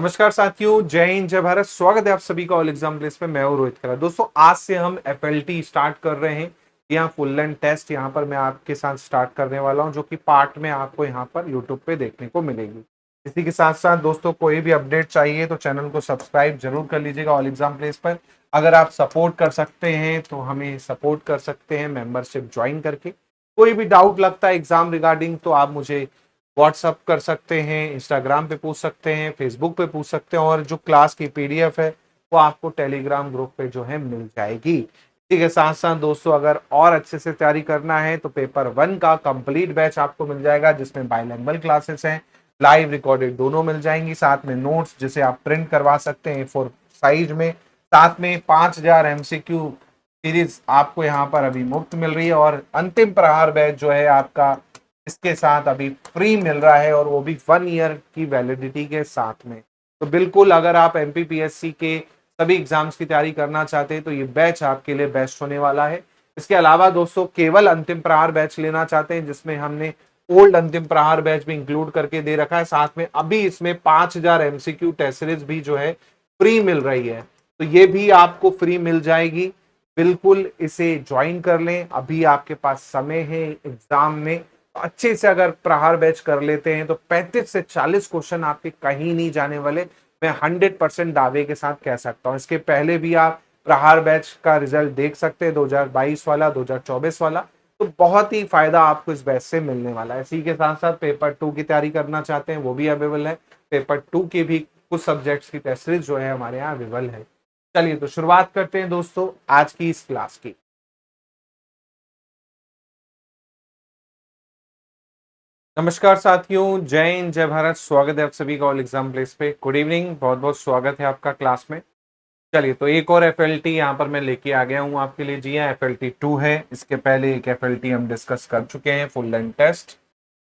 नमस्कार साथियों, जय हिंद जय भारत। स्वागत है आप सभी का ऑल एग्जाम प्लेस पे। मैं हूं रोहित खन्ना। दोस्तों, आज से हम एफएलटी स्टार्ट कर रहे हैं। यहाँ फुल लेंथ टेस्ट यहाँ पर मैं आपके साथ स्टार्ट करने वाला हूं, जो कि पार्ट में आपको यहाँ पर यूट्यूब पे देखने को मिलेगी। इसी के साथ साथ दोस्तों, कोई भी अपडेट चाहिए तो चैनल को सब्सक्राइब जरूर कर लीजिएगा ऑल एग्जाम प्लेस पर। अगर आप सपोर्ट कर सकते हैं तो हमें सपोर्ट कर सकते हैं मेंबरशिप ज्वाइन करके। कोई भी डाउट लगता है एग्जाम रिगार्डिंग तो आप मुझे व्हाट्सअप कर सकते हैं, इंस्टाग्राम पे पूछ सकते हैं, फेसबुक पे पूछ सकते हैं, और जो क्लास की पीडीएफ है वो आपको टेलीग्राम ग्रुप पे जो है मिल जाएगी। इसी के साथ साथ दोस्तों, अगर और अच्छे से तैयारी करना है तो पेपर 1 का कंप्लीट बैच आपको मिल जाएगा, जिसमें बाइलिंगुअल क्लासेस हैं, लाइव रिकॉर्डेड दोनों मिल जाएंगी, साथ में नोट्स जिसे आप प्रिंट करवा सकते हैं A4 साइज में। साथ में 5000 एमसीक्यू सीरीज आपको यहाँ पर अभी मुफ्त मिल रही है, और अंतिम प्रहार बैच जो है आपका इसके साथ अभी फ्री मिल रहा है, और वो भी 1 ईयर की वैलिडिटी के साथ में। तो बिल्कुल, अगर आप एमपीपीएससी के सभी एग्जाम्स की तैयारी करना चाहते हैं तो ये बैच आपके लिए बेस्ट होने वाला है। इसके अलावा दोस्तों, केवल अंतिम प्रहार बैच लेना चाहते हैं जिसमें हमने ओल्ड अंतिम प्रहार बैच भी इंक्लूड करके दे रखा है, साथ में अभी इसमें 5000 एमसीक्यू टेस्ट सीरीज भी जो है फ्री मिल रही है, तो ये भी आपको फ्री मिल जाएगी। बिल्कुल इसे ज्वाइन कर लें, अभी आपके पास समय है एग्जाम में। अच्छे से अगर प्रहार बैच कर लेते हैं तो 35 से 40 क्वेश्चन आपके कहीं नहीं जाने वाले, मैं 100% दावे के साथ कह सकता हूं। इसके पहले भी आप प्रहार बैच का रिजल्ट देख सकते हैं, 2022 वाला, 2024 वाला। तो बहुत ही फायदा आपको इस बैच से मिलने वाला है। इसी के साथ साथ पेपर 2 की तैयारी करना चाहते हैं वो भी अवेलेबल है। पेपर 2 की भी कुछ सब्जेक्ट्स की टेस्ट सीरीज जो है हमारे यहाँ अवेलेबल है। चलिए तो शुरुआत करते हैं दोस्तों आज की इस क्लास की। नमस्कार साथियों, जय हिंद जय भारत। स्वागत है आप सभी का ऑल एग्जाम प्लेस पे। गुड इवनिंग, बहुत बहुत स्वागत है आपका क्लास में। चलिए तो एक और एफएलटी यहाँ पर मैं लेके आ गया हूँ आपके लिए। जी हाँ, एफएलटी 2 है। इसके पहले एक एफएलटी हम डिस्कस कर चुके हैं, full length test.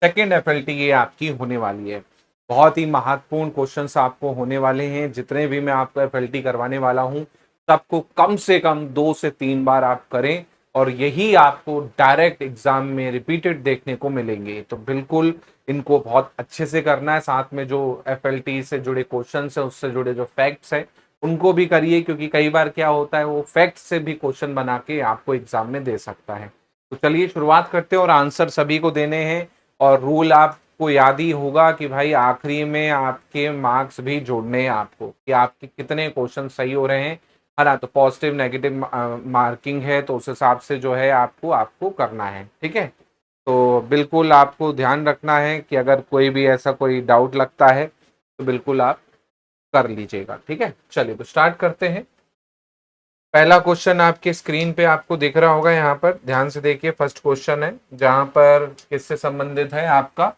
Second FLT ये आपकी होने वाली है। बहुत ही महत्वपूर्ण क्वेश्चंस आपको होने वाले हैं। जितने भी मैं आपको एफएलटी करवाने वाला हूँ सबको कम से कम 2 से 3 बार आप करें, और यही आपको डायरेक्ट एग्जाम में रिपीटेड देखने को मिलेंगे। तो बिल्कुल इनको बहुत अच्छे से करना है। साथ में जो एफएलटी से जुड़े क्वेश्चंस है, उससे जुड़े जो फैक्ट्स है उनको भी करिए, क्योंकि कई बार क्या होता है वो फैक्ट से भी क्वेश्चन बना के आपको एग्जाम में दे सकता है। तो चलिए शुरुआत करते हैं, और आंसर सभी को देने हैं। और रूल आपको याद ही होगा कि भाई आखिरी में आपके मार्क्स भी जोड़ने हैं आपको, कि आपके कितने क्वेश्चन सही हो रहे हैं, है ना। तो पॉजिटिव नेगेटिव मार्किंग है, तो उस हिसाब से जो है आपको आपको करना है, ठीक है। तो बिल्कुल आपको ध्यान रखना है कि अगर कोई भी ऐसा कोई डाउट लगता है तो बिल्कुल आप कर लीजिएगा, ठीक है। चलिए तो स्टार्ट करते हैं। पहला क्वेश्चन आपके स्क्रीन पे आपको दिख रहा होगा, यहाँ पर ध्यान से देखिए। फर्स्ट क्वेश्चन है जहां पर किससे संबंधित है आपका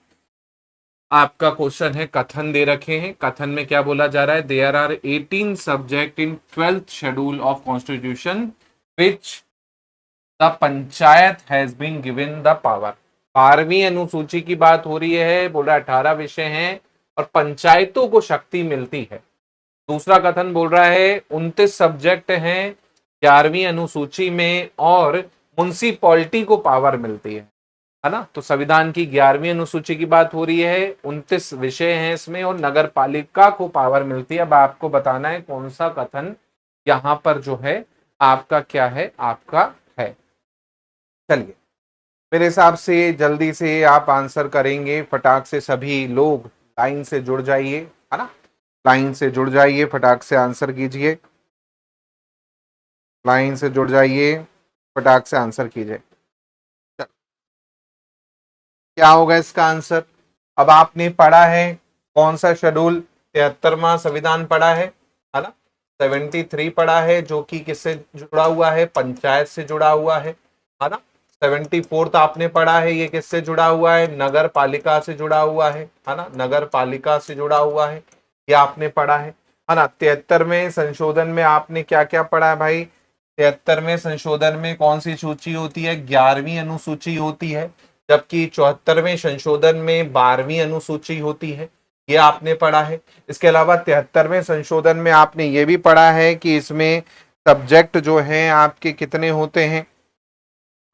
आपका क्वेश्चन है, कथन दे रखे हैं। कथन में क्या बोला जा रहा है? There are 18 subject in 12th schedule of constitution which the panchayat has been given the power. 12वीं अनुसूची की बात हो रही है, बोल रहा 18 विषय हैं और पंचायतों को शक्ति मिलती है। दूसरा कथन बोल रहा है 29 सब्जेक्ट हैं 11वीं अनुसूची में, और म्युनिसिपैलिटी को पावर मिलती है ना। तो संविधान की 11वीं अनुसूची की बात हो रही है, 29 विषय हैं इसमें, और नगर पालिका को पावर मिलती है। अब आपको बताना है कौन सा कथन यहां पर जो है आपका क्या है, आपका है। चलिए, मेरे हिसाब से जल्दी से आप आंसर करेंगे फटाक से। सभी लोग लाइन से जुड़ जाइए, है ना। लाइन से जुड़ जाइए, फटाक से आंसर कीजिए। लाइन से जुड़ जाइए, फटाक से आंसर कीजिए। क्या होगा इसका आंसर? अब आपने पढ़ा है कौन सा शेड्यूल? 73वां संविधान पढ़ा है ना। 73 पढ़ा है, जो कि किससे जुड़ा हुआ है? पंचायत से जुड़ा हुआ है ना। 74 आपने पढ़ा है, ये किससे जुड़ा हुआ है? नगर पालिका से जुड़ा हुआ है ना। नगर पालिका से जुड़ा हुआ है, ये आपने पढ़ा है ना। 73वें संशोधन में आपने क्या क्या पढ़ा है भाई? 73वें संशोधन में कौन सी सूची होती है? 11वीं अनुसूची होती है, जबकि 74वें संशोधन में 12वीं अनुसूची होती है, ये आपने पढ़ा है। इसके अलावा 73वें संशोधन में आपने ये भी पढ़ा है कि इसमें सब्जेक्ट जो हैं आपके कितने होते हैं,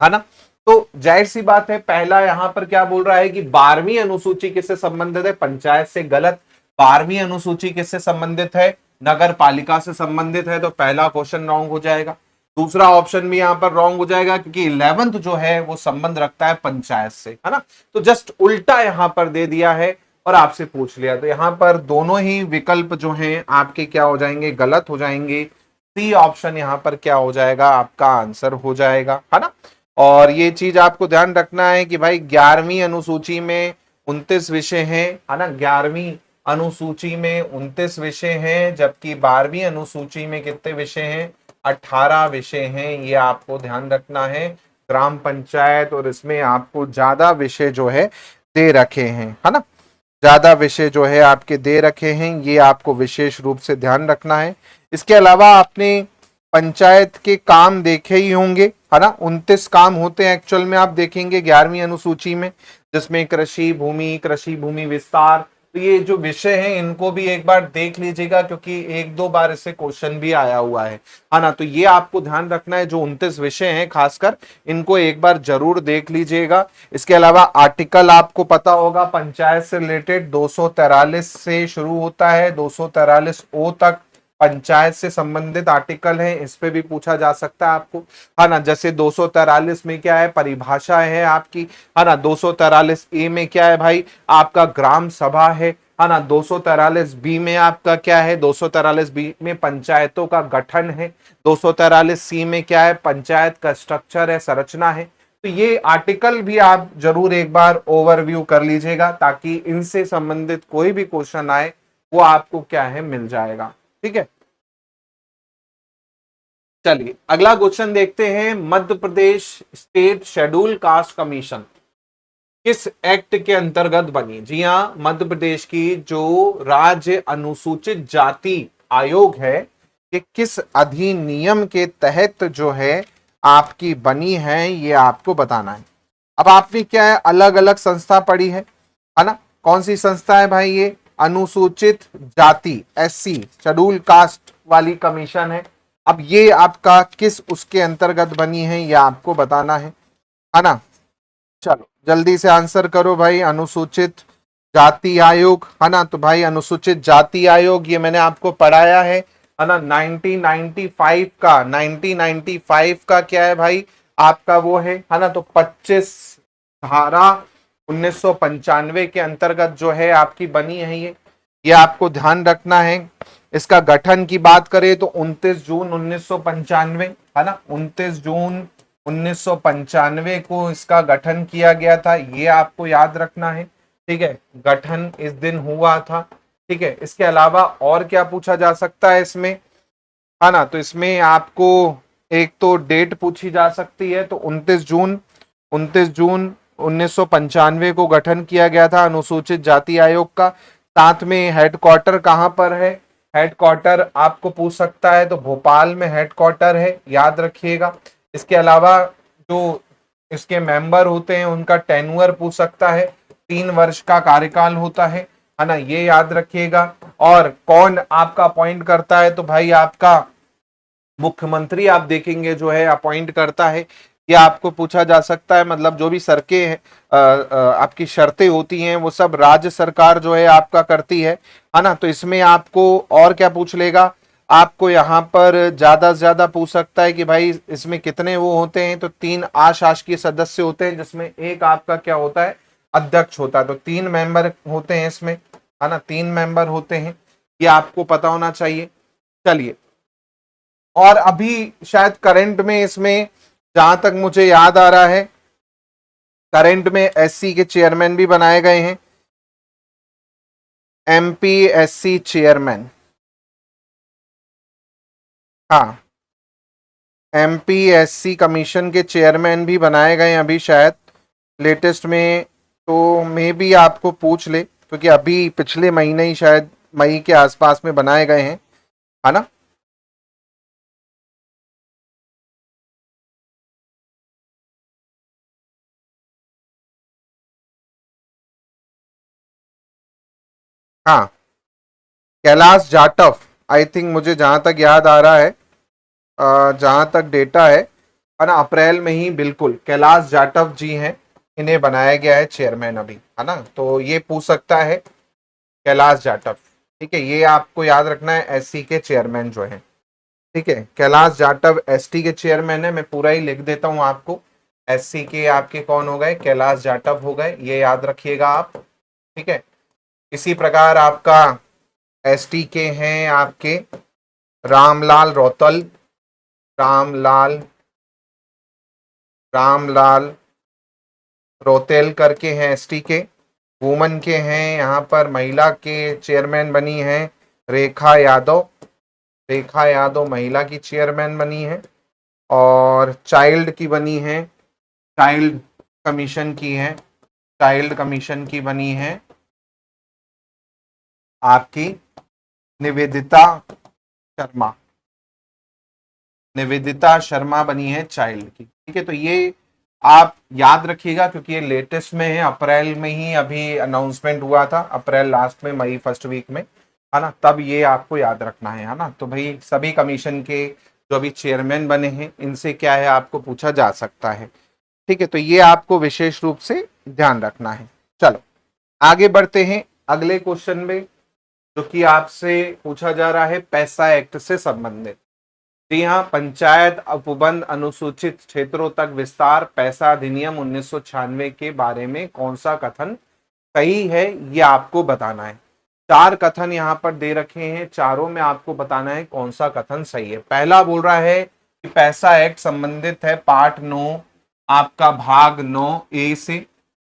है ना। तो जाहिर सी बात है, पहला यहां पर क्या बोल रहा है कि 12वीं अनुसूची किससे संबंधित है? पंचायत से। गलत। 12वीं अनुसूची किससे संबंधित है? नगर पालिका से संबंधित है, तो पहला क्वेश्चन रॉन्ग हो जाएगा। दूसरा ऑप्शन भी यहां पर रॉन्ग हो जाएगा क्योंकि 11th जो है वो संबंध रखता है पंचायत से, है ना। तो जस्ट उल्टा यहां पर दे दिया है और आपसे पूछ लिया, तो यहां पर दोनों ही विकल्प जो हैं आपके क्या हो जाएंगे? गलत हो जाएंगे। सी ऑप्शन यहां पर क्या हो जाएगा? आपका आंसर हो जाएगा, है ना। और ये चीज आपको ध्यान रखना है कि भाई 11वीं अनुसूची में 29 विषय हैं, है ना। 11वीं अनुसूची में 29 विषय हैं, जबकि 12वीं अनुसूची में कितने विषय हैं? 18 विषय हैं। ये आपको ध्यान रखना है। ग्राम पंचायत, और इसमें आपको ज्यादा विषय जो है दे रखे हैं, है ना। ज्यादा विषय जो है आपके दे रखे हैं, ये आपको विशेष रूप से ध्यान रखना है। इसके अलावा आपने पंचायत के काम देखे ही होंगे, है ना। 29 काम होते हैं एक्चुअल में, आप देखेंगे 11वीं अनुसूची में, जिसमें कृषि भूमि विस्तार, तो ये जो विषय हैं इनको भी एक बार देख लीजिएगा क्योंकि एक दो बार इससे क्वेश्चन भी आया हुआ है ना। तो ये आपको ध्यान रखना है, जो 29 विषय हैं खासकर इनको एक बार जरूर देख लीजिएगा। इसके अलावा आर्टिकल आपको पता होगा, पंचायत से रिलेटेड 243 से शुरू होता है, 243 ओ तक पंचायत से संबंधित आर्टिकल है। इस पे भी पूछा जा सकता है आपको, है ना। जैसे 243 में क्या है? परिभाषा है आपकी, है ना। 243 ए में क्या है भाई? आपका ग्राम सभा है ना। 243 बी में आपका क्या है? 243 बी में पंचायतों का गठन है। 243 सी में क्या है? पंचायत का स्ट्रक्चर है, संरचना है। तो ये आर्टिकल भी आप जरूर एक बार ओवरव्यू कर लीजिएगा, ताकि इनसे संबंधित कोई भी क्वेश्चन आए वो आपको क्या है? मिल जाएगा, ठीक है। चलिए अगला क्वेश्चन देखते हैं। Madhya Pradesh state schedule caste commission किस एक्ट के अंतर्गत बनी? जी हाँ, मध्य प्रदेश की जो राज्य अनुसूचित जाति आयोग है, ये किस अधिनियम के तहत जो है आपकी बनी है, ये आपको बताना है। अब आपने क्या है? अलग अलग संस्था पढ़ी है ना। कौन सी संस्था है भाई? ये अनुसूचित जाति, एससी शेड्यूल कास्ट वाली कमीशन है। अब ये आपका किस उसके अंतर्गत बनी है, ये आपको बताना है ना। चलो जल्दी से आंसर करो भाई। अनुसूचित जाति आयोग, है ना। तो भाई अनुसूचित जाति आयोग ये मैंने आपको पढ़ाया है ना। 1995 का क्या है भाई? आपका वो है ना। तो 25 धारा 1995 के अंतर्गत जो है आपकी बनी है ये आपको ध्यान रखना है। इसका गठन की बात करें तो 29 जून 1995, है ना। 29 जून 1995 को इसका गठन किया गया था, ये आपको याद रखना है, ठीक है। गठन इस दिन हुआ था, ठीक है। इसके अलावा और क्या पूछा जा सकता है इसमें, है ना। तो इसमें आपको एक तो डेट पूछी जा सकती है, तो 29 जून 1995 को गठन किया गया था अनुसूचित जाति आयोग का। साथ में हेडक्वार्टर कहां पर है? हेडक्वार्टर आपको पूछ सकता है, तो भोपाल में हेडक्वार्टर है, याद रखिएगा। इसके अलावा जो इसके मेंबर होते हैं उनका टेन्यूअर पूछ सकता है, 3 वर्ष का कार्यकाल होता है ना, ये याद रखिएगा। और कौन आपका अपॉइंट करता है? तो भाई आपका मुख्यमंत्री आप देखेंगे जो है अपॉइंट करता है। ये आपको पूछा जा सकता है, मतलब जो भी सरके हैं आपकी शर्तें होती हैं वो सब राज्य सरकार जो है आपका करती है ना। तो इसमें आपको और क्या पूछ लेगा? आपको यहाँ पर ज्यादा से ज्यादा पूछ सकता है कि भाई इसमें कितने वो होते हैं, तो 3 अशासकीय सदस्य होते हैं, जिसमें एक आपका क्या होता है? अध्यक्ष होता है। तो 3 मेंबर होते हैं इसमें, है ना। 3 मेंबर होते हैं, ये आपको पता होना चाहिए। चलिए, और अभी शायद करंट में इसमें जहां तक मुझे याद आ रहा है, करंट में एससी के चेयरमैन भी बनाए गए हैं, एमपीएससी चेयरमैन। हाँ, एमपीएससी कमीशन के चेयरमैन भी बनाए गए हैं अभी शायद लेटेस्ट में। तो मे भी आपको पूछ ले, क्योंकि अभी पिछले महीने ही शायद मई के आसपास में बनाए गए हैं, है ना। हाँ, कैलाश जाटव, आई थिंक, मुझे जहां तक याद आ रहा है, जहां तक डेटा है ना, अप्रैल में ही बिल्कुल कैलाश जाटव जी हैं, इन्हें बनाया गया है चेयरमैन अभी, है ना। तो ये पूछ सकता है कैलाश जाटव। ठीक है, ये आपको याद रखना है, एससी के चेयरमैन जो है। ठीक है, कैलाश जाटव एसटी के चेयरमैन है, मैं पूरा ही लिख देता हूं आपको। एससी के आपके कौन हो गए, कैलाश जाटव हो गए, ये याद रखिएगा आप। ठीक है, इसी प्रकार आपका एसटी के हैं आपके रामलाल रौतल, रामलाल रामलाल रोतेल करके हैं एसटी के। वुमन के हैं यहाँ पर, महिला के चेयरमैन बनी हैं रेखा यादव, रेखा यादव महिला की चेयरमैन बनी है। और चाइल्ड की बनी है, चाइल्ड कमीशन की है, चाइल्ड कमीशन की बनी है आपकी निवेदिता शर्मा, निवेदिता शर्मा बनी है चाइल्ड की। ठीक है, तो ये आप याद रखिएगा क्योंकि ये लेटेस्ट में है, अप्रैल में ही अभी अनाउंसमेंट हुआ था, अप्रैल लास्ट में मई फर्स्ट वीक में, है ना, तब ये आपको याद रखना है ना। तो भाई सभी कमीशन के जो अभी चेयरमैन बने हैं इनसे क्या है आपको पूछा जा सकता है। ठीक है, तो ये आपको विशेष रूप से ध्यान रखना है। चलो आगे बढ़ते हैं अगले क्वेश्चन में, जो कि आपसे पूछा जा रहा है पैसा एक्ट से संबंधित। जी हाँ, पंचायत उपबंध अनुसूचित क्षेत्रों तक विस्तार पैसा अधिनियम 1996 के बारे में कौन सा कथन सही है, ये आपको बताना है। चार कथन यहाँ पर दे रखे हैं, चारों में आपको बताना है कौन सा कथन सही है। पहला बोल रहा है कि पैसा एक्ट संबंधित है पार्ट 9 आपका भाग 9A से।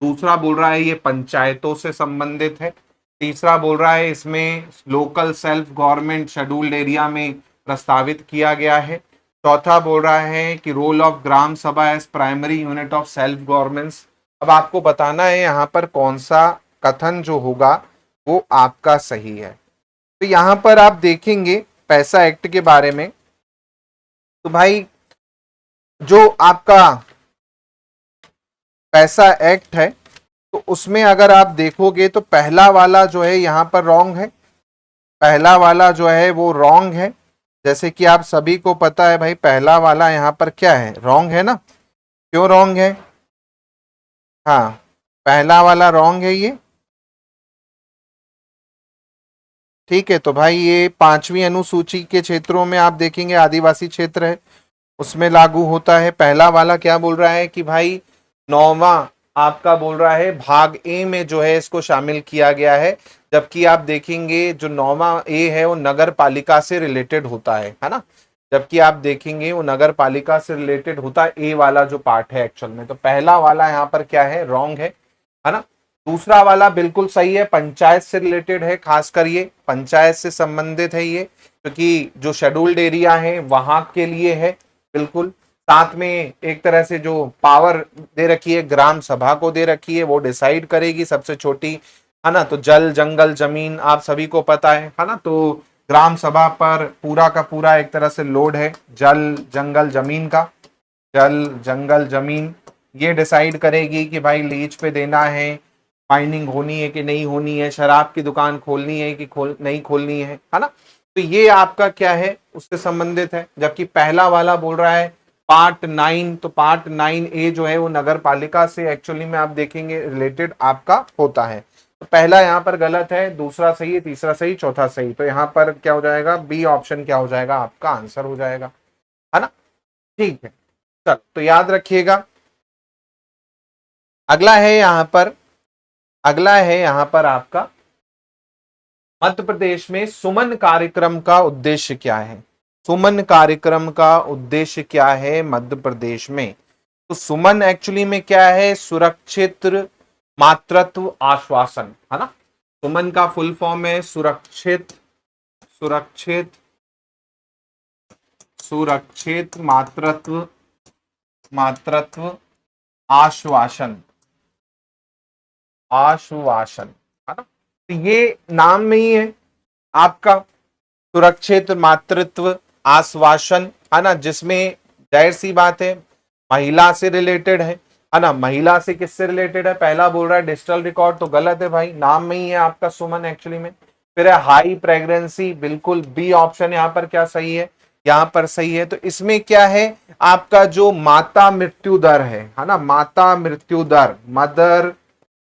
दूसरा बोल रहा है ये पंचायतों से संबंधित है। तीसरा बोल रहा है इसमें local self government scheduled area में प्रस्तावित किया गया है। चौथा बोल रहा है कि role of Gram Sabha as primary unit of self governments. अब आपको बताना है यहाँ पर कौन सा कथन जो होगा वो आपका सही है। तो यहाँ पर आप देखेंगे पैसा एक्ट के बारे में, तो भाई जो आपका पैसा एक्ट है तो उसमें अगर आप देखोगे तो पहला वाला जो है यहाँ पर रॉन्ग है, पहला वाला जो है वो रॉन्ग है। जैसे कि आप सभी को पता है भाई पहला वाला यहाँ पर क्या है, रॉन्ग है ना। क्यों रॉन्ग है, हाँ पहला वाला रॉन्ग है ये। ठीक है, तो भाई ये 5वीं अनुसूची के क्षेत्रों में आप देखेंगे आदिवासी क्षेत्र है उसमें लागू होता है। पहला वाला क्या बोल रहा है कि भाई 9वां आपका बोल रहा है भाग ए में जो है इसको शामिल किया गया है, जबकि आप देखेंगे जो 9वां ए है वो नगर पालिका से रिलेटेड होता है ना। जबकि आप देखेंगे वो नगर पालिका से रिलेटेड होता है ए वाला जो पार्ट है एक्चुअल में। तो पहला वाला यहाँ पर क्या है, रॉन्ग है ना। दूसरा वाला बिल्कुल सही है, पंचायत से रिलेटेड है, खासकर ये पंचायत से संबंधित है ये, क्योंकि जो शेड्यूल्ड एरिया है वहां के लिए है बिल्कुल। साथ में एक तरह से जो पावर दे रखी है ग्राम सभा को दे रखी है, वो डिसाइड करेगी सबसे छोटी, है ना। तो जल जंगल जमीन आप सभी को पता है ना। तो ग्राम सभा पर पूरा का पूरा एक तरह से लोड है जल जंगल जमीन का, जल जंगल जमीन ये डिसाइड करेगी कि भाई लीज पे देना है, माइनिंग होनी है कि नहीं होनी है, शराब की दुकान खोलनी है कि नहीं खोलनी है ना। तो ये आपका क्या है उससे संबंधित है। जबकि पहला वाला बोल रहा है पार्ट 9, तो पार्ट 9A जो है वो नगर पालिका से एक्चुअली में आप देखेंगे रिलेटेड आपका होता है। तो पहला यहाँ पर गलत है, दूसरा सही है, तीसरा सही, चौथा सही। तो यहाँ पर क्या हो जाएगा, बी ऑप्शन क्या हो जाएगा आपका आंसर हो जाएगा, है ना। ठीक है, चल तो याद रखिएगा। अगला है यहाँ पर, अगला है यहाँ पर आपका मध्य प्रदेश में सुमन कार्यक्रम का उद्देश्य क्या है। सुमन कार्यक्रम का उद्देश्य क्या है मध्य प्रदेश में। तो सुमन एक्चुअली में क्या है, सुरक्षित मातृत्व आश्वासन, है ना। सुमन का फुल फॉर्म है सुरक्षित सुरक्षित सुरक्षित मातृत्व मातृत्व आश्वासन आश्वासन, है ना। तो ये नाम में ही है आपका सुरक्षित मातृत्व आश्वासन, है ना, जिसमें जाहिर सी बात है महिला से रिलेटेड है ना। महिला से किससे रिलेटेड है, पहला बोल रहा है डिजिटल रिकॉर्ड, तो गलत है भाई, नाम में ही है आपका सुमन एक्चुअली में। फिर है हाई प्रेगनेंसी, बिल्कुल बी ऑप्शन यहाँ पर क्या सही है, यहाँ पर सही है। तो इसमें क्या है आपका जो माता मृत्यु दर है ना, माता मृत्यु दर, मदर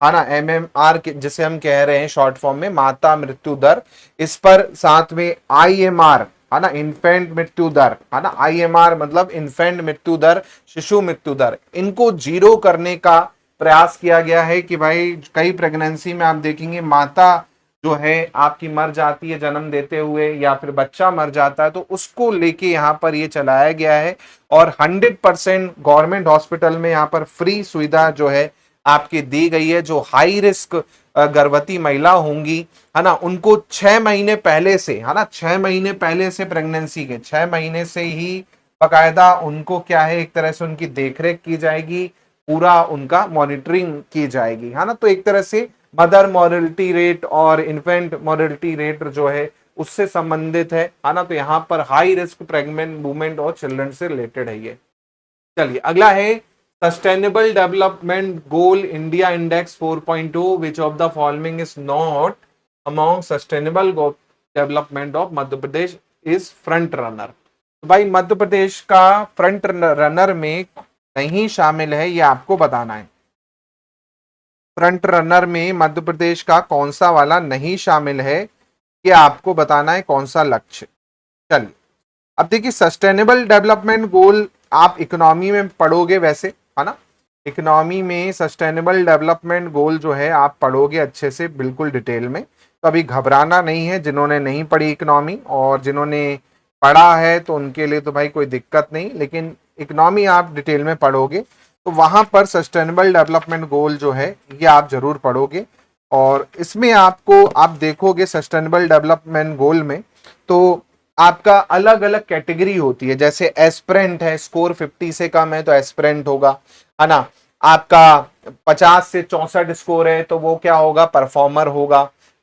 है ना, MMR जिसे हम कह रहे हैं शॉर्ट फॉर्म में, माता मृत्यु दर, इस पर साथ में IMR, है ना, इन्फेंट मृत्यु दर, है ना, IMR मतलब इन्फेंट मृत्यु दर, शिशु मृत्यु दर, इनको जीरो करने का प्रयास किया गया है कि भाई कई प्रेगनेंसी में आप देखेंगे माता जो है आपकी मर जाती है जन्म देते हुए, या फिर बच्चा मर जाता है, तो उसको लेके यहाँ पर ये चलाया गया है। और 100% गवर्नमेंट हॉस्पिटल में यहाँ पर फ्री सुविधा जो है आपकी दी गई है। जो हाई रिस्क गर्भवती महिला होंगी, है ना, उनको 6 महीने पहले से, है ना, 6 महीने पहले से, प्रेगनेंसी के 6 महीने से ही बकायदा उनको क्या है, एक तरह से उनकी देखरेख की जाएगी, पूरा उनका मॉनिटरिंग की जाएगी, है ना। तो एक तरह से मदर मॉर्टलिटी रेट और इन्फेंट मॉर्टलिटी रेट जो है उससे संबंधित है ना। तो यहाँ पर हाई रिस्क प्रेग्नेंट वुमेन और चिल्ड्रन से रिलेटेड है ये। चलिए अगला है sustainable development goal India index 4.2, which of the following is not among sustainable development of Madhya Pradesh is front runner. तो भाई मध्य प्रदेश का फ्रंट रनर में नहीं शामिल है, ये आपको बताना है। फ्रंट रनर में मध्य प्रदेश का कौन सा वाला नहीं शामिल है, ये आपको बताना है, कौन सा लक्ष्य। चलिए अब देखिए, सस्टेनेबल डेवलपमेंट गोल आप इकोनॉमी में पढ़ोगे वैसे, है ना, इकोनॉमी में सस्टेनेबल डेवलपमेंट गोल जो है आप पढ़ोगे अच्छे से, बिल्कुल डिटेल में। तो अभी घबराना नहीं है, जिन्होंने नहीं पढ़ी इकोनॉमी, और जिन्होंने पढ़ा है तो उनके लिए तो भाई कोई दिक्कत नहीं, लेकिन इकोनॉमी आप डिटेल में पढ़ोगे तो वहां पर सस्टेनेबल डेवलपमेंट गोल जो है ये आप जरूर पढ़ोगे। और इसमें आपको, आप देखोगे सस्टेनेबल डेवलपमेंट गोल में तो आपका अलग अलग कैटेगरी होती है। जैसे एस्पिरेंट है, स्कोर 50 से कम है तो एस्पिरेंट होगा, है ना। आपका 50 से 64 स्कोर है तो वो क्या होगा, परफॉर्मर होगा,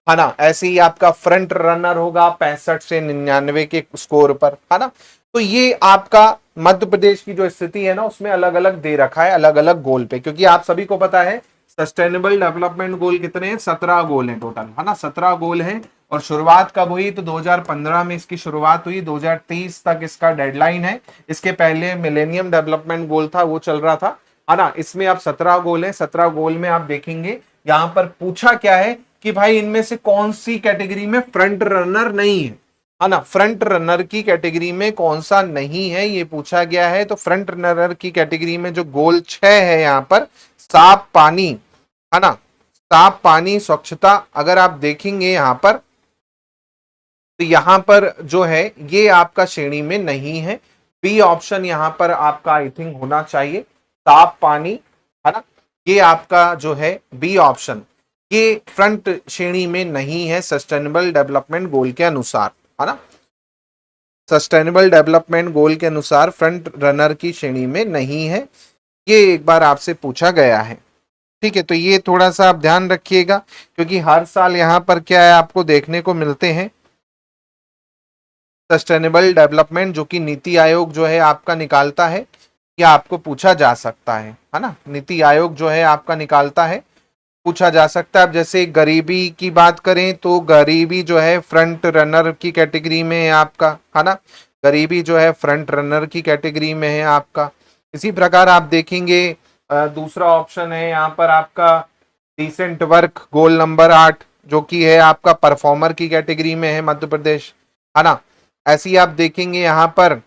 है ना। ऐसे ही आपका फ्रंट रनर होगा 65 से 99 के स्कोर पर, है ना। तो ये आपका मध्य प्रदेश की जो स्थिति है ना उसमें अलग अलग दे रखा है, अलग अलग गोल पे, क्योंकि आप सभी को पता है सस्टेनेबल डेवलपमेंट गोल कितने हैं, 17 गोल हैं टोटल, है ना, 17 गोल हैं। और शुरुआत कब हुई, तो 2015 में इसकी शुरुआत हुई, 2030 तक इसका डेडलाइन है। इसके पहले मिलेनियम डेवलपमेंट गोल था, वो चल रहा था, है ना। इसमें अब 17 गोल हैं। 17 गोल में आप देखेंगे यहां पर पूछा क्या है कि भाई इनमें से कौन सी कैटेगरी में फ्रंट रनर नहीं है ना, फ्रंट रनर की कैटेगरी में कौन सा नहीं है ये पूछा गया है। तो फ्रंट रनर की कैटेगरी में जो गोल 6 है यहाँ पर, साफ पानी, है ना, साफ पानी स्वच्छता, अगर आप देखेंगे यहाँ पर तो यहाँ पर जो है ये आपका श्रेणी में नहीं है। बी ऑप्शन यहाँ पर आपका आई थिंक होना चाहिए, साफ पानी, है ना, ये आपका जो है बी ऑप्शन, ये फ्रंट श्रेणी में नहीं है सस्टेनेबल डेवलपमेंट गोल के अनुसार, है ना। सस्टेनेबल डेवलपमेंट गोल के अनुसार फ्रंट रनर की श्रेणी में नहीं है, ये एक बार आपसे पूछा गया है। ठीक है, तो ये थोड़ा सा आप ध्यान रखिएगा, क्योंकि हर साल यहाँ पर क्या है आपको देखने को मिलते हैं सस्टेनेबल डेवलपमेंट, जो कि नीति आयोग जो है आपका निकालता है, या आपको पूछा जा सकता है ना, नीति आयोग जो है आपका निकालता है, पूछा जा सकता है। अब जैसे गरीबी की बात करें तो गरीबी जो है फ्रंट रनर की कैटेगरी में है आपका, है ना, गरीबी जो है फ्रंट रनर की कैटेगरी में है आपका। इसी प्रकार आप देखेंगे दूसरा ऑप्शन है यहाँ पर आपका डिसेंट वर्क गोल नंबर 8, जो कि है आपका परफॉर्मर की कैटेगरी में है मध्य प्रदेश, है ना। ऐसे ही आप देखेंगे यहाँ पर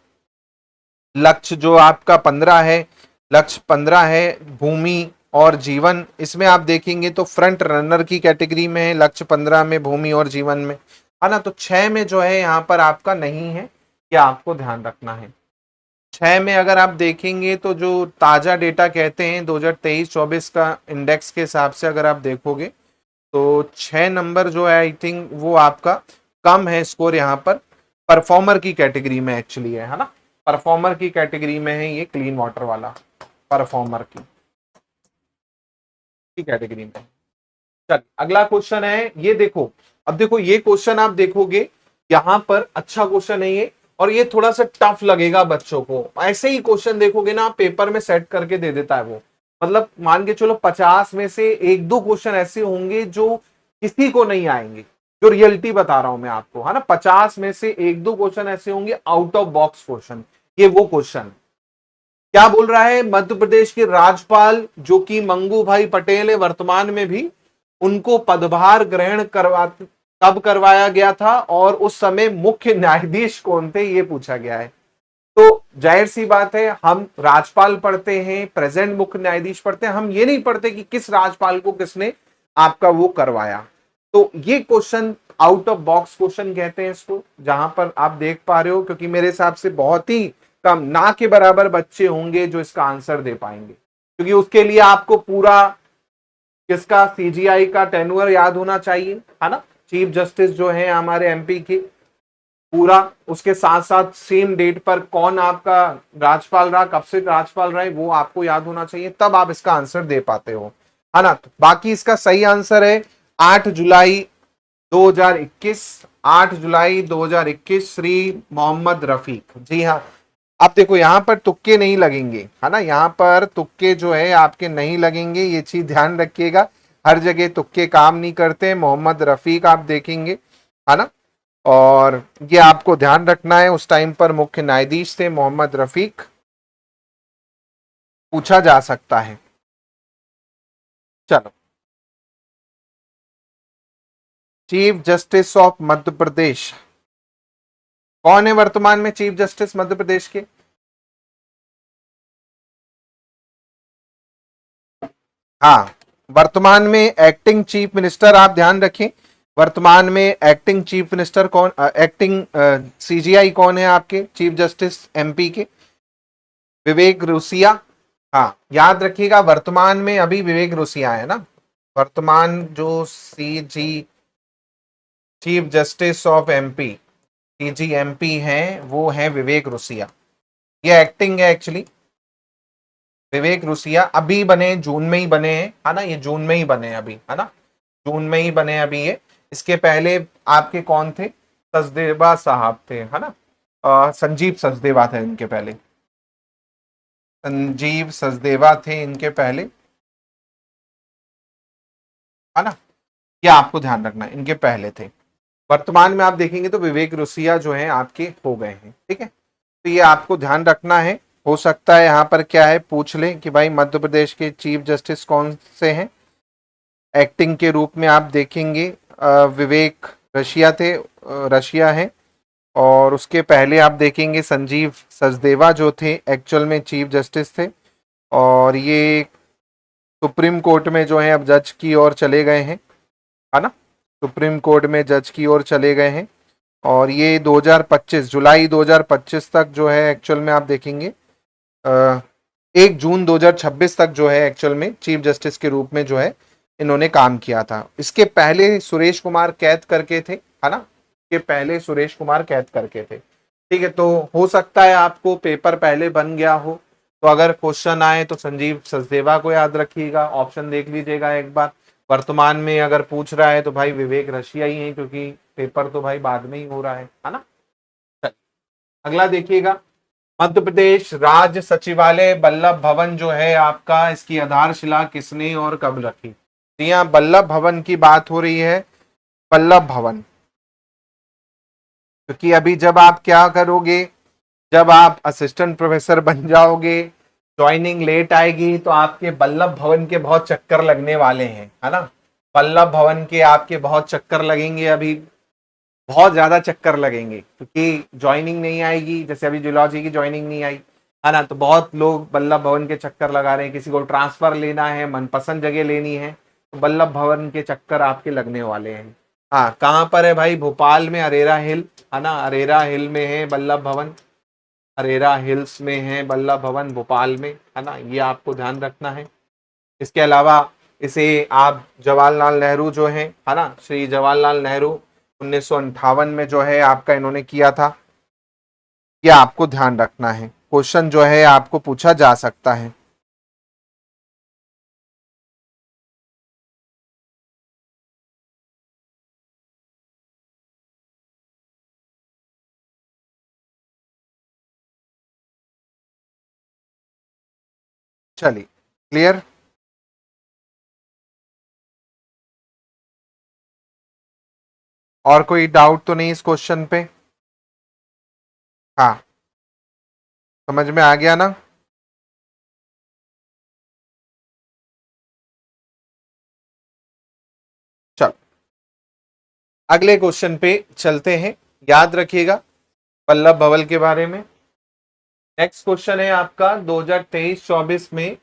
लक्ष्य जो आपका 15 है, लक्ष्य 15 है भूमि और जीवन, इसमें आप देखेंगे तो फ्रंट रनर की कैटेगरी में है, लक्ष्य 15 में भूमि और जीवन में, है ना। तो 6 में जो है यहाँ पर आपका नहीं है, क्या आपको ध्यान रखना है। 6 में अगर आप देखेंगे तो जो ताजा डेटा कहते हैं 2023-24 का इंडेक्स के हिसाब से अगर आप देखोगे तो 6 नंबर जो है आई थिंक वो आपका कम है स्कोर यहाँ पर, परफॉर्मर की कैटेगरी में एक्चुअली है ना, परफॉर्मर की कैटेगरी में है ये, क्लीन वाटर वाला परफॉर्मर की कैटेगरी में। चल अगला क्वेश्चन है, ये देखो, अब देखो ये क्वेश्चन आप देखोगे यहां पर अच्छा क्वेश्चन है ये, और ये थोड़ा सा टफ लगेगा बच्चों को। ऐसे ही क्वेश्चन देखोगे ना पेपर में सेट करके दे देता है वो, मतलब मान के चलो 50 में से 1-2 क्वेश्चन ऐसे होंगे जो किसी को नहीं आएंगे, जो रियलिटी बता रहा हूं मैं आपको, है ना। 50 में से 1-2 क्वेश्चन ऐसे होंगे आउट ऑफ बॉक्स क्वेश्चन, ये वो क्वेश्चन क्या बोल रहा है, मध्य प्रदेश के राज्यपाल जो कि मंगू भाई पटेल है वर्तमान में भी, उनको पदभार ग्रहण कब करवाया गया था और उस समय मुख्य न्यायाधीश कौन थे, ये पूछा गया है। तो जाहिर सी बात है, हम राज्यपाल पढ़ते हैं, प्रेजेंट मुख्य न्यायाधीश पढ़ते हैं, हम ये नहीं पढ़ते कि किस राज्यपाल को किसने आपका वो करवाया। तो ये question out of box question कहते हैं इसको, जहां पर आप देख पा रहे हो, क्योंकि मेरे हिसाब से बहुत ही कम, ना के बराबर बच्चे होंगे जो इसका आंसर दे पाएंगे, क्योंकि उसके लिए आपको पूरा किसका, सीजीआई का टेन्योर याद होना चाहिए, है ना। चीफ जस्टिस जो है हमारे एमपी के, पूरा, उसके साथ साथ सेम डेट पर कौन आपका राज्यपाल रहा, कब से राज्यपाल रहे, वो आपको याद होना चाहिए, तब आप इसका आंसर दे पाते हो, है ना। तो बाकी इसका सही आंसर है 8 जुलाई 2021, 8 जुलाई 2021 श्री मोहम्मद रफीक, जी हाँ। अब देखो यहां पर तुक्के नहीं लगेंगे, है ना, यहां पर तुक्के जो है आपके नहीं लगेंगे, ये चीज ध्यान रखिएगा। हर जगह तुक्के काम नहीं करते। मोहम्मद रफीक आप देखेंगे, है ना, और ये आपको ध्यान रखना है, उस टाइम पर मुख्य न्यायाधीश थे मोहम्मद रफीक, पूछा जा सकता है। चलो, chief justice of Madhya Pradesh कौन है वर्तमान में चीफ जस्टिस मध्य प्रदेश के? हाँ, वर्तमान में एक्टिंग चीफ मिनिस्टर, आप ध्यान रखें, वर्तमान में एक्टिंग चीफ मिनिस्टर कौन, एक्टिंग सीजीआई कौन है आपके चीफ जस्टिस एमपी के? विवेक रोसिया। हाँ, याद रखिएगा, वर्तमान में अभी विवेक रोसिया है ना, वर्तमान जो CG chief justice of MP, cGMP हैं, वो है विवेक रोसिया। ये एक्टिंग है एक्चुअली, विवेक रोसिया अभी बने, जून में ही बने हैं, है ना, ये जून में ही बने अभी, है ना, जून में ही बने अभी ये। इसके पहले आपके कौन थे? सचदेवा साहब थे, है ना, संजीव सचदेवा थे इनके पहले, संजीव सचदेवा थे इनके पहले, है ना, ये आपको ध्यान रखना है, इनके पहले थे। वर्तमान में आप देखेंगे तो विवेक रोसिया जो है आपके हो गए हैं, ठीक है, तो ये आपको ध्यान रखना है। हो सकता है यहाँ पर क्या है, पूछ ले कि भाई मध्य प्रदेश के चीफ जस्टिस कौन से हैं एक्टिंग के रूप में, आप देखेंगे विवेक रशिया थे, रशिया है, और उसके पहले आप देखेंगे संजीव सचदेवा जो थे एक्चुअल में चीफ जस्टिस थे, और ये सुप्रीम कोर्ट में जो है अब जज की ओर चले गए हैं, है ना, सुप्रीम कोर्ट में जज की ओर चले गए हैं, और ये 2025 जुलाई 2025 तक जो है एक्चुअल में आप देखेंगे 1 जून 2026 तक जो है एक्चुअल में चीफ जस्टिस के रूप में जो है इन्होंने काम किया था। इसके पहले सुरेश कुमार कैद करके थे, है ना, इसके पहले सुरेश कुमार कैद करके थे, ठीक है। तो हो सकता है आपको पेपर पहले बन गया हो, तो अगर क्वेश्चन आए तो संजीव सचदेवा को याद रखिएगा, ऑप्शन देख लीजिएगा एक बार। वर्तमान में अगर पूछ रहा है तो भाई विवेक रशिया ही है, क्योंकि पेपर तो भाई बाद में ही हो रहा है ना। अगला देखिएगा, मध्य प्रदेश राज्य सचिवालय वल्लभ भवन जो है आपका, इसकी आधारशिला किसने और कब रखी? तो यहाँ वल्लभ भवन की बात हो रही है, वल्लभ भवन, क्योंकि अभी जब आप क्या करोगे, जब आप असिस्टेंट प्रोफेसर बन जाओगे, ज्वाइनिंग लेट आएगी, तो आपके वल्लभ भवन के बहुत चक्कर लगने वाले हैं, है ना, वल्लभ भवन के आपके बहुत चक्कर लगेंगे, अभी बहुत ज्यादा चक्कर लगेंगे, क्योंकि ज्वाइनिंग नहीं आएगी, जैसे अभी जूलॉजी की ज्वाइनिंग नहीं आई, है ना, तो बहुत लोग वल्लभ भवन के चक्कर लगा रहे हैं, किसी को ट्रांसफर लेना है, मनपसंद जगह लेनी है, तो वल्लभ भवन के चक्कर आपके लगने वाले हैं। हाँ, कहाँ पर है भाई? भोपाल में अरेरा हिल, है ना, अरेरा हिल में है वल्लभ भवन, अरेरा हिल्स में है वल्लभ भवन भोपाल में, है ना, ये आपको ध्यान रखना है। इसके अलावा इसे आप जवाहरलाल नेहरू जो है ना, श्री जवाहरलाल नेहरू 1958 में जो है आपका इन्होंने किया था, ये आपको ध्यान रखना है, क्वेश्चन जो है आपको पूछा जा सकता है। चलिए, क्लियर? और कोई डाउट तो नहीं इस क्वेश्चन पे? हाँ, समझ में आ गया ना? अगले क्वेश्चन पे चलते हैं, याद रखिएगा वल्लभ भवन के बारे में। नेक्स्ट क्वेश्चन है आपका 2023-24 में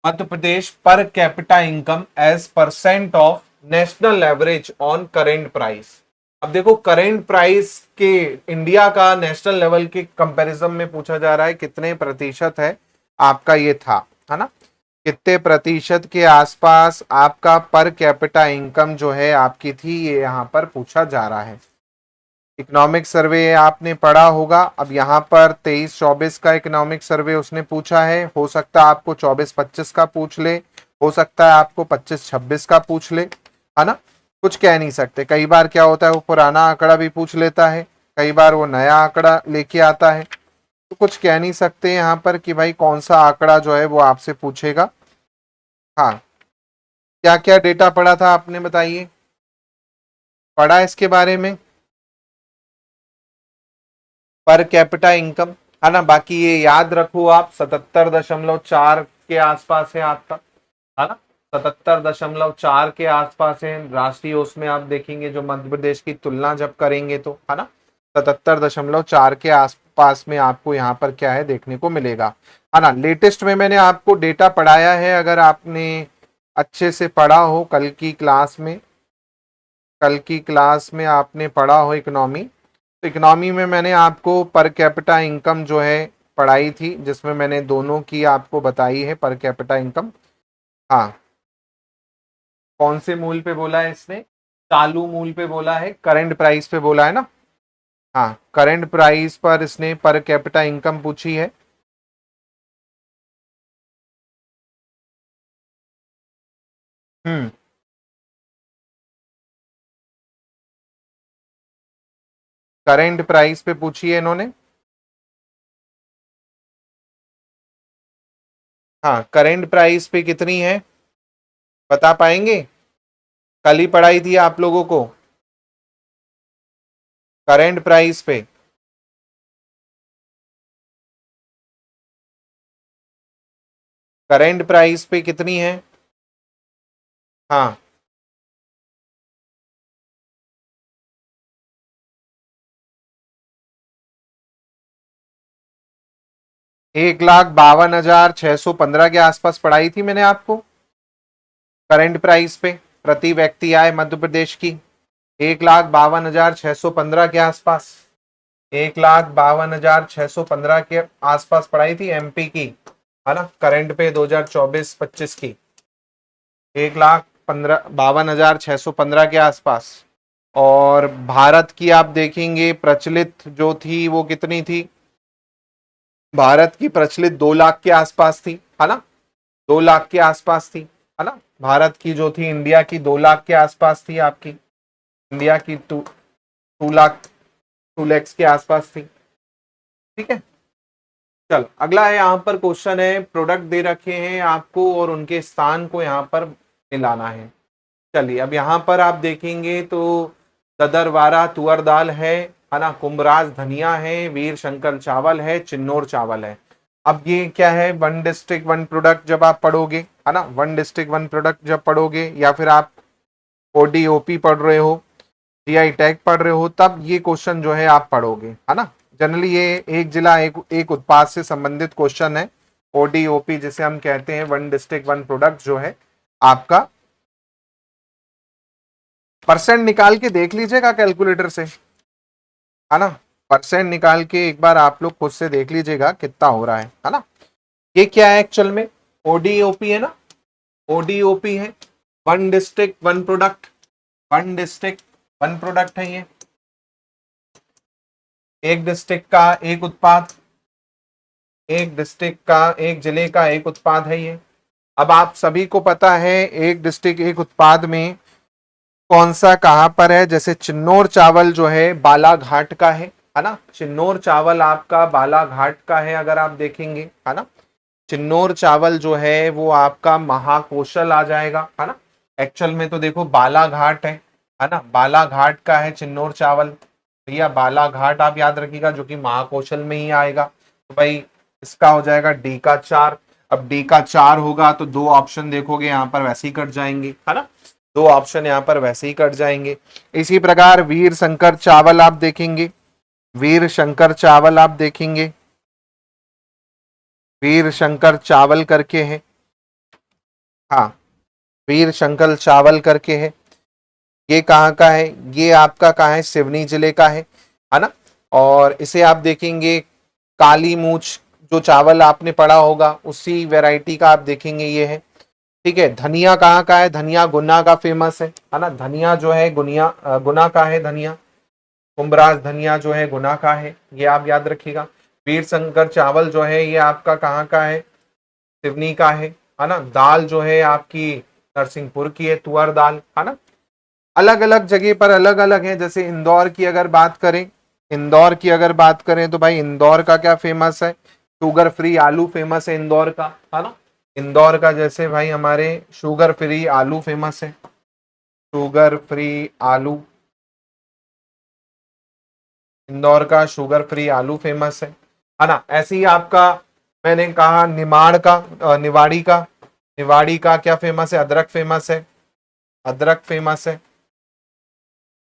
Madhya Pradesh per capita income as percent of national average on current price. अब देखो करेंट प्राइस के इंडिया का नेशनल लेवल के कंपैरिजन में पूछा जा रहा है कितने प्रतिशत है आपका ये था, है ना, कितने प्रतिशत के आसपास आपका पर कैपिटा इनकम जो है आपकी थी, ये यहाँ पर पूछा जा रहा है। इकोनॉमिक सर्वे आपने पढ़ा होगा। अब यहाँ पर 23-24 का इकोनॉमिक सर्वे उसने पूछा है, हो सकता है आपको 24-25 का पूछ ले, हो सकता है आपको 25-26 का पूछ ले, है ना, कुछ कह नहीं सकते। कई बार क्या होता है वो पुराना आंकड़ा भी पूछ लेता है, कई बार वो नया आंकड़ा लेके आता है, तो कुछ कह नहीं सकते यहाँ पर कि भाई कौन सा आंकड़ा जो है वो आपसे पूछेगा। हाँ, क्या क्या डेटा पढ़ा था आपने, बताइए, पढ़ा इसके बारे में, पर कैपिटा इनकम, है ना। बाकी ये याद रखो आप 77.4 के आसपास है आपका, है ना, 77.4 के आसपास है राष्ट्रीय। उसमें आप देखेंगे जो मध्य प्रदेश की तुलना जब करेंगे तो, है ना, 77.4 के आसपास में आपको यहाँ पर क्या है देखने को मिलेगा, है ना। लेटेस्ट में मैंने आपको डेटा पढ़ाया है, अगर आपने अच्छे से पढ़ा हो कल की क्लास में, कल की क्लास में आपने पढ़ा हो इकोनॉमी, तो इकोनॉमी में मैंने आपको पर कैपिटा इनकम जो है पढ़ाई थी, जिसमें मैंने दोनों की आपको बताई है पर कैपिटा इनकम। हाँ, कौन से मूल पे बोला है इसने, चालू मूल पे बोला है, करंट प्राइस पे बोला है ना। हाँ, करंट प्राइस पर इसने पर कैपिटा इनकम पूछी है। हम्म, करंट प्राइस पे पूछी है इन्होंने। हाँ, करंट प्राइस पे कितनी है बता पाएंगे, कल ही पढ़ाई थी आप लोगों को करंट प्राइस पे। करंट प्राइस पे कितनी है, हाँ, 1,52,615 के आसपास पढ़ाई थी मैंने आपको करंट प्राइस पे प्रति व्यक्ति आय मध्य प्रदेश की, 1,52,615 के आसपास, 1,52,615 के आसपास पढ़ाई थी एमपी की, है ना, करंट पे 2024-25 की 1,52,615 के आसपास। और भारत की आप देखेंगे प्रचलित जो थी वो कितनी थी, भारत की प्रचलित 2 लाख के आसपास थी, है ना, 2 लाख के आसपास थी, है ना। भारत की जो थी इंडिया की 2 लाख के आसपास थी आपकी, इंडिया की 2 लाख 2 लैक्स के आसपास थी, ठीक है। चल अगला है, यहाँ पर क्वेश्चन है, प्रोडक्ट दे रखे हैं आपको और उनके स्थान को यहाँ पर मिलाना है। चलिए अब यहाँ पर आप देखेंगे तो ददरवारा तुअर दाल है ना, कुंभराज धनिया है, वीर शंकर चावल है, चिन्नौर चावल है। अब ये क्या है, वन डिस्ट्रिक्ट वन प्रोडक्ट जब आप पढ़ोगे, है ना, वन डिस्ट्रिक्ट वन प्रोडक्ट जब पढ़ोगे, या फिर आप ओडीओपी पढ़ रहे हो, जीआई टैग पढ़ रहे हो, तब ये क्वेश्चन जो है आप पढ़ोगे, है ना। जनरली ये एक जिला एक उत्पाद से संबंधित क्वेश्चन है, ओडीओपी जिसे हम कहते हैं, वन डिस्ट्रिक्ट वन प्रोडक्ट जो है आपका। परसेंट निकाल के देख लीजिएगा कैलकुलेटर से, है ना, परसेंट निकाल के एक बार आप लोग खुद से देख लीजिएगा कितना हो रहा है ना। ये क्या है एक्चुअल में, ओडीओपी है ना, ओडीओपी है, one district one product, one district one product है ये, एक डिस्ट्रिक्ट का एक उत्पाद, एक डिस्ट्रिक्ट का एक जिले का एक उत्पाद है ये। अब आप सभी को पता है एक डिस्ट्रिक्ट एक उत्पाद में कौन सा कहां पर है, जैसे चिन्नौर चावल जो है बालाघाट का है ना, चिन्नौर चावल आपका बालाघाट का है, अगर आप देखेंगे, है ना, चिन्नौर चावल जो है वो आपका महाकौशल आ जाएगा, है ना। एक्चुअल में तो देखो बालाघाट है ना, बालाघाट का है चिन्नौर चावल, भैया बालाघाट आप याद रखिएगा, जो कि महाकौशल में ही आएगा। तो भाई इसका हो जाएगा डी का 4। अब डी का 4 होगा तो 2 ऑप्शन देखोगे यहाँ पर वैसे ही कट जाएंगे, है ना। दो ऑप्शन यहाँ पर वैसे ही कट जाएंगे। इसी प्रकार वीर शंकर चावल आप देखेंगे, वीर शंकर चावल आप देखेंगे, वीर शंकर चावल करके है, हाँ वीर शंकर चावल करके है। ये कहाँ का है, ये आपका कहाँ है, सिवनी जिले का है ना। और इसे आप देखेंगे काली मूछ, जो चावल आपने पढ़ा होगा उसी वैरायटी का आप देखेंगे ये है। ठीक है, धनिया कहाँ का है, धनिया गुना का फेमस है ना। धनिया जो है गुना का है धनिया, कुम्भराज धनिया जो है गुना का है, ये आप याद रखिएगा। वीर शंकर चावल जो है ये आपका कहाँ का है, सिवनी का है ना। दाल जो है आपकी नरसिंहपुर की है, तुअर दाल, है ना। अलग अलग जगह पर अलग अलग है। जैसे इंदौर की अगर बात करें, इंदौर की अगर बात करें तो भाई इंदौर का क्या फेमस है, शुगर फ्री आलू फेमस है इंदौर का, है ना। इंदौर का जैसे भाई हमारे शुगर फ्री आलू फेमस है, शुगर फ्री आलू, इंदौर का शुगर फ्री आलू फेमस है ना। ऐसे ही आपका मैंने कहा निमाड़ का निवाड़ी का, निवाड़ी का क्या फेमस है, अदरक फेमस है, अदरक फेमस है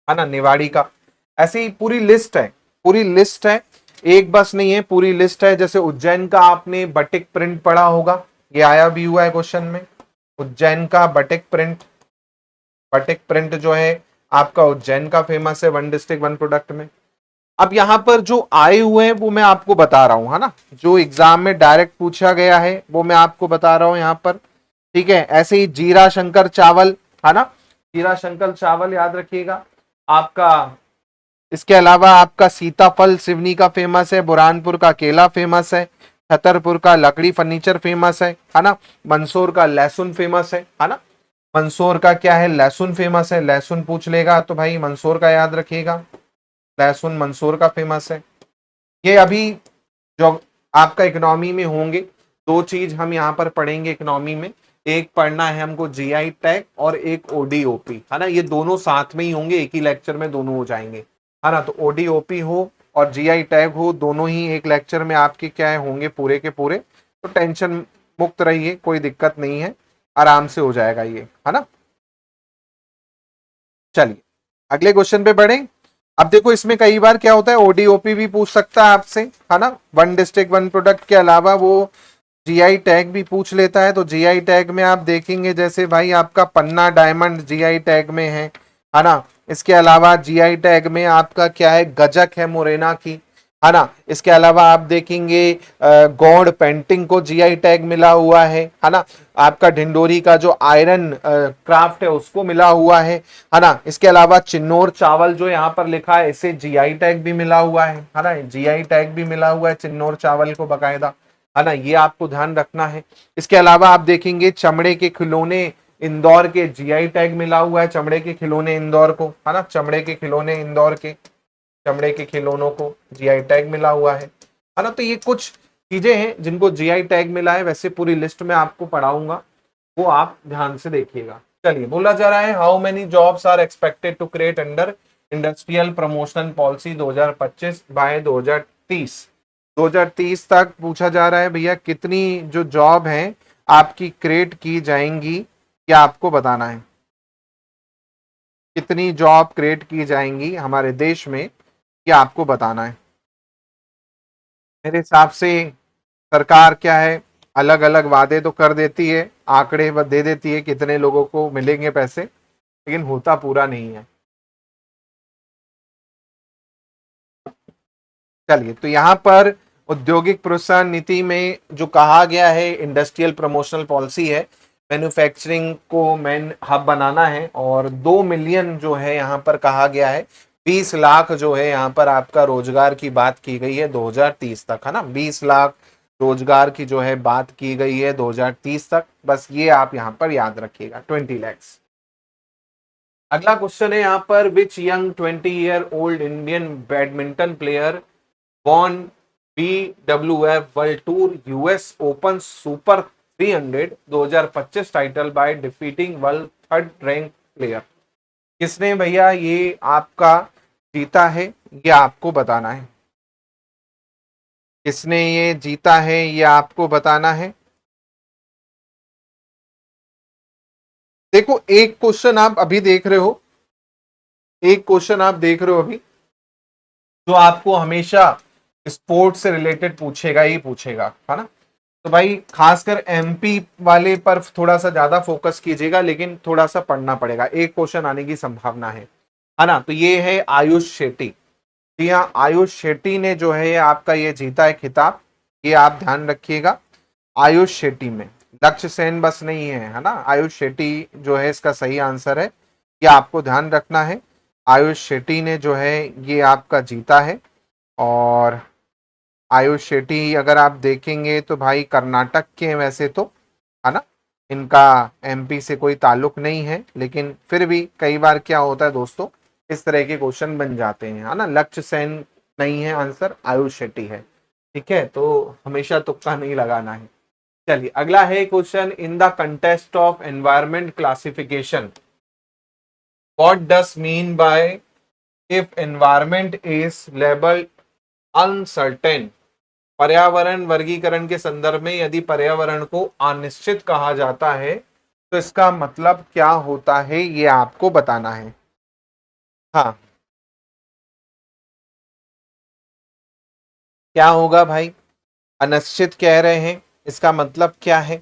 ना निवाड़ी का। ऐसी ही पूरी लिस्ट है, पूरी लिस्ट है, एक बस नहीं है, पूरी लिस्ट है। जैसे उज्जैन का आपने बटिक प्रिंट पढ़ा होगा, ये आया भी हुआ है क्वेश्चन में। उज्जैन का बटिक प्रिंट, बटिक प्रिंट जो है आपका उज्जैन का फेमस है, वन डिस्ट्रिक्ट वन प्रोडक्ट में। अब यहाँ पर जो आए हुए हैं वो मैं आपको बता रहा हूं, है ना। जो एग्जाम में डायरेक्ट पूछा गया है वो मैं आपको बता रहा हूं यहाँ पर। ठीक है, ऐसे ही जीरा शंकर चावल, है ना, जीरा शंकर चावल याद रखिएगा आपका। इसके अलावा आपका सीताफल सिवनी का फेमस है, बुरहानपुर का केला फेमस है, छतरपुर का लकड़ी फर्नीचर फेमस है ना। मंदसौर का लहसुन फेमस है ना। मंदसौर का क्या है, लहसुन फेमस है। लहसुन पूछ लेगा तो भाई मंदसौर का याद रखिएगा, लहसुन मंदसौर का फेमस है। ये अभी जो आपका इकोनॉमी में होंगे, दो चीज हम यहाँ पर पढ़ेंगे इकोनॉमी में। एक पढ़ना है हमको जीआई टैग और एक ओडीओपी, है ना। ये दोनों साथ में ही होंगे, एक ही लेक्चर में दोनों हो जाएंगे, है ना। तो ओडीओपी हो और जीआई टैग हो, दोनों ही एक लेक्चर में आपके क्या है होंगे पूरे के पूरे। तो टेंशन मुक्त रहिए, कोई दिक्कत नहीं है, आराम से हो जाएगा ये, है ना। चलिए अगले क्वेश्चन पे बढ़े। अब देखो इसमें कई बार क्या होता है, ओडीओपी भी पूछ सकता है आपसे, है ना। वन डिस्ट्रिक्ट वन प्रोडक्ट के अलावा वो जीआई टैग भी पूछ लेता है। तो जीआई टैग में आप देखेंगे जैसे भाई आपका पन्ना डायमंड जीआई टैग में है ना। इसके अलावा जीआई टैग में आपका क्या है, गजक है मुरैना की, है ना। इसके अलावा आप देखेंगे गौड़ पेंटिंग को जीआई टैग मिला हुआ है ना। आपका ढिंडोरी का जो आयरन क्राफ्ट है उसको मिला हुआ है ना। इसके अलावा चिन्नौर चावल जो यहाँ पर लिखा है इसे जीआई टैग भी मिला हुआ है ना। जीआई टैग भी मिला हुआ है चिन्नौर चावल को बकायदा, है ना। ये आपको ध्यान रखना है। इसके अलावा आप देखेंगे चमड़े के खिलौने इंदौर के जीआई टैग मिला हुआ है, चमड़े के खिलौने इंदौर को, है ना। चमड़े के खिलौने इंदौर के, चमड़े के खिलौनों को जीआई टैग मिला हुआ है ना। तो ये कुछ चीजें हैं जिनको जीआई टैग मिला है, वैसे पूरी लिस्ट में आपको पढ़ाऊंगा, वो आप ध्यान से देखिएगा। चलिए बोला जा रहा है how many jobs are expected to create under industrial promotion policy 2025 by 2030। 2030 तक पूछा जा रहा है भैया कितनी जो जॉब है आपकी क्रिएट की जाएंगी, क्या आपको बताना है। कितनी जॉब क्रिएट की जाएंगी हमारे देश में, क्या आपको बताना है। मेरे हिसाब से सरकार क्या है, अलग अलग वादे तो कर देती है, आंकड़े दे देती है कितने लोगों को मिलेंगे पैसे, लेकिन होता पूरा नहीं है। चलिए तो यहाँ पर औद्योगिक प्रोत्साहन नीति में जो कहा गया है इंडस्ट्रियल प्रमोशनल पॉलिसी है, मैन्युफैक्चरिंग को मेन हब बनाना है और 2 मिलियन जो है यहाँ पर कहा गया है, 20 लाख जो है यहाँ पर आपका रोजगार की बात की गई है 2030 तक, है ना। 20 लाख रोजगार की जो है बात की गई है 2030 तक, बस ये आप यहाँ पर याद रखिएगा 20 lakhs। अगला क्वेश्चन है यहाँ पर which young 20 year old Indian badminton player won BWF World Tour US Open Super 300 2025 title by defeating world third rank player. किसने भैया ये आपका जीता है, ये आपको बताना है। किसने ये जीता है ये आपको बताना है। देखो एक क्वेश्चन आप अभी देख रहे हो, एक क्वेश्चन आप देख रहे हो अभी, जो आपको हमेशा स्पोर्ट्स से रिलेटेड पूछेगा ही पूछेगा, है ना। तो भाई खासकर एमपी वाले पर थोड़ा सा ज्यादा फोकस कीजिएगा, लेकिन थोड़ा सा पढ़ना पड़ेगा, एक क्वेश्चन आने की संभावना है ना। तो ये है आयुष शेट्टी। जी हाँ, आयुष शेट्टी ने जो है आपका ये जीता है खिताब, ये आप ध्यान रखिएगा। आयुष शेट्टी में लक्ष्य सेन बस नहीं है ना, आयुष शेट्टी जो है इसका सही आंसर है, ये आपको ध्यान रखना है। आयुष शेट्टी ने जो है ये आपका जीता है। और आयुष शेट्टी अगर आप देखेंगे तो भाई कर्नाटक के हैं वैसे तो, है ना, इनका एमपी से कोई ताल्लुक नहीं है, लेकिन फिर भी कई बार क्या होता है दोस्तों, इस तरह के क्वेश्चन बन जाते हैं, है ना। लक्ष्य सेन नहीं है आंसर, आयुष शेट्टी है, ठीक है। तो हमेशा तुक्का नहीं लगाना है। चलिए अगला है question, in the contest of environment classification what does mean by if environment is labelled uncertain. पर्यावरण वर्गीकरण के संदर्भ में यदि पर्यावरण को अनिश्चित कहा जाता है तो इसका मतलब क्या होता है, ये आपको बताना है। हाँ, क्या होगा भाई, अनिश्चित कह रहे हैं, इसका मतलब क्या है।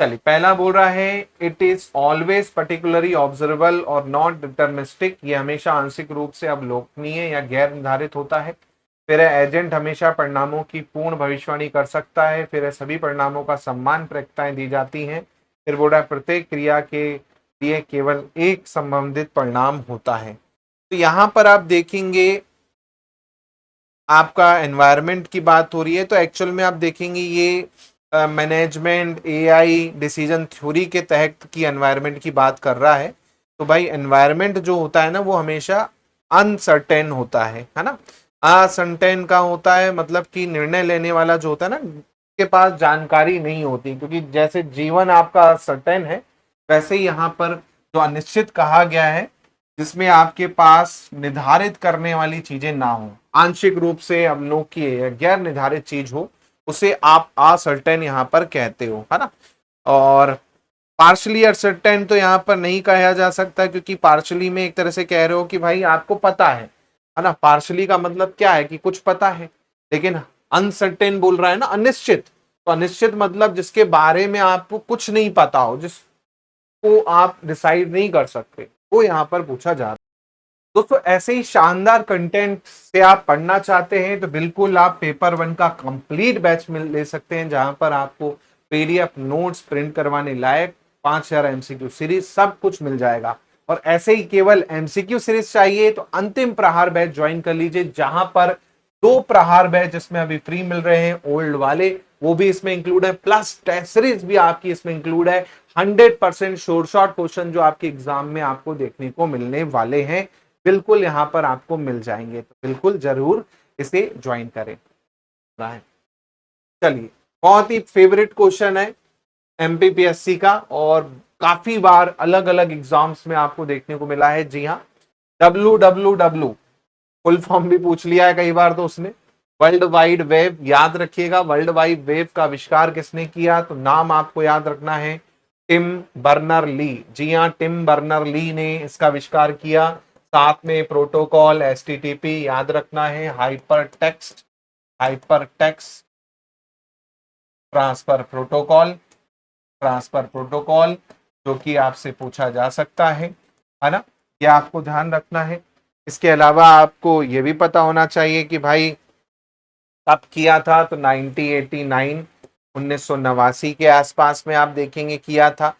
चलिए पहला बोल रहा है it is always particularly observable और नॉट डिटर्मिनिस्टिक, ये हमेशा आंशिक रूप से अवलोकनीय या गैर निर्धारित होता है। फिर एजेंट हमेशा परिणामों की पूर्ण भविष्यवाणी कर सकता है। फिर सभी परिणामों का सम्मान प्रक्रियाएं दी जाती हैं। फिर बोल रहा है प्रत्येक क्रिया के लिए केवल एक संबंधित परिणाम होता है। तो यहाँ पर आप देखेंगे आपका एनवायरनमेंट की बात हो रही है, तो एक्चुअल में आप देखेंगे ये मैनेजमेंट एआई डिसीजन थ्योरी के तहत की एनवायरनमेंट की बात कर रहा है। तो भाई एनवायरनमेंट जो होता है ना वो हमेशा अनसर्टेन होता है ना। अनसर्टेन का होता है मतलब कि निर्णय लेने वाला जो होता है ना, के पास जानकारी नहीं होती, क्योंकि जैसे जीवन आपका सर्टेन है वैसे ही यहाँ पर जो अनिश्चित कहा गया है, जिसमें आपके पास निर्धारित करने वाली चीजें ना हो, आंशिक रूप से अवलोकीय या गैर निर्धारित चीज हो, उसे आप असर्टेन यहाँ पर कहते हो, है ना। और पार्शली असर्टेन तो यहाँ पर नहीं कहा जा सकता, क्योंकि पार्शली में एक तरह से कह रहे हो कि भाई आपको पता है ना। पार्शली का मतलब क्या है कि कुछ पता है, लेकिन अनसर्टेन बोल रहा है ना, अनिश्चित। तो अनिश्चित मतलब जिसके बारे में आपको कुछ नहीं पता हो, जिसको आप डिसाइड नहीं कर सकते, वो यहाँ पर पूछा जा रहा है। दोस्तों ऐसे ही शानदार कंटेंट से आप पढ़ना चाहते हैं तो बिल्कुल आप पेपर वन का कंप्लीट बैच मिल ले सकते हैं, जहां पर आपको पीडीएफ नोट्स प्रिंट करवाने लायक 5000 एमसीक्यू सीरीज सब कुछ मिल जाएगा। और ऐसे ही केवल एमसीक्यू सीरीज चाहिए तो अंतिम प्रहार बैच ज्वाइन कर लीजिए, जहां पर 2 प्रहार बैच जिसमें अभी फ्री मिल रहे हैं ओल्ड वाले, वो भी इसमें इंक्लूड है, प्लस टेस्ट सीरीज भी आपकी इसमें इंक्लूड है। 100% शोर शॉर्ट क्वेश्चन जो आपके एग्जाम में आपको देखने को मिलने वाले हैं, बिल्कुल यहां पर आपको मिल जाएंगे, तो बिल्कुल जरूर इसे ज्वाइन करें। चलिए बहुत ही फेवरेट क्वेश्चन है एमपीपीएससी का, और काफी बार अलग अलग एग्जाम्स में आपको देखने को मिला है। जी हाँ, WWW फुल फॉर्म भी पूछ लिया है कई बार तो उसने, वर्ल्ड वाइड वेब, याद रखिएगा वर्ल्ड वाइड वेब का आविष्कार किसने किया, तो नाम आपको याद रखना है टिम बर्नर ली। जी हाँ, टिम बर्नर ली ने इसका आविष्कार किया। साथ में प्रोटोकॉल HTTP याद रखना है, हाइपर टेक्स्ट ट्रांसफर प्रोटोकॉल जो कि आपसे पूछा जा सकता है ना, ये आपको ध्यान रखना है। इसके अलावा आपको ये भी पता होना चाहिए कि भाई कब किया था, तो 1989 1989 के आसपास में आप देखेंगे किया था।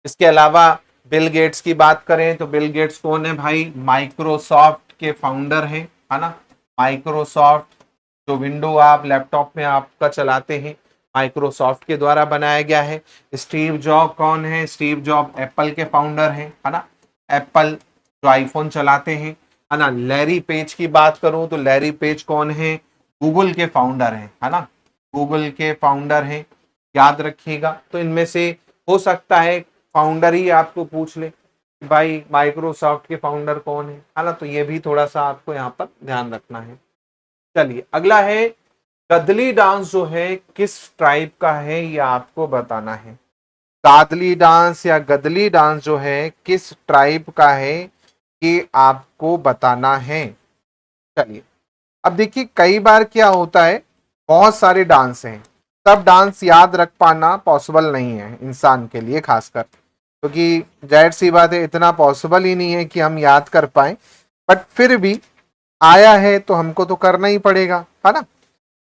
इसके अलावा बिल गेट्स की बात करें तो बिल गेट्स कौन है भाई, माइक्रोसॉफ्ट के फाउंडर हैं, है ना। माइक्रोसॉफ्ट जो विंडो आप लैपटॉप में आपका चलाते हैं, माइक्रोसॉफ्ट के द्वारा बनाया गया है। स्टीव जॉब कौन है, स्टीव जॉब एप्पल के फाउंडर हैं, है ना। एप्पल जो आईफोन चलाते हैं, है ना। लैरी पेज की बात करूं तो लैरी पेज कौन है, गूगल के फाउंडर हैं, है ना। गूगल के फाउंडर हैं, याद रखिएगा। तो इनमें से हो सकता है फाउंडर ही आपको पूछ ले कि भाई माइक्रोसॉफ्ट के फाउंडर कौन है ना। तो ये भी थोड़ा सा आपको यहाँ पर ध्यान रखना है। चलिए अगला है गदली डांस जो है किस ट्राइब का है ये आपको बताना है। गादली डांस या गदली डांस जो है किस ट्राइब का है ये आपको बताना है। चलिए, अब देखिए कई बार क्या होता है, बहुत सारे डांस हैं, सब डांस याद रख पाना पॉसिबल नहीं है इंसान के लिए खासकर, क्योंकि जाहिर सी बात है इतना पॉसिबल ही नहीं है कि हम याद कर पाए, बट फिर भी आया है तो हमको तो करना ही पड़ेगा, है ना।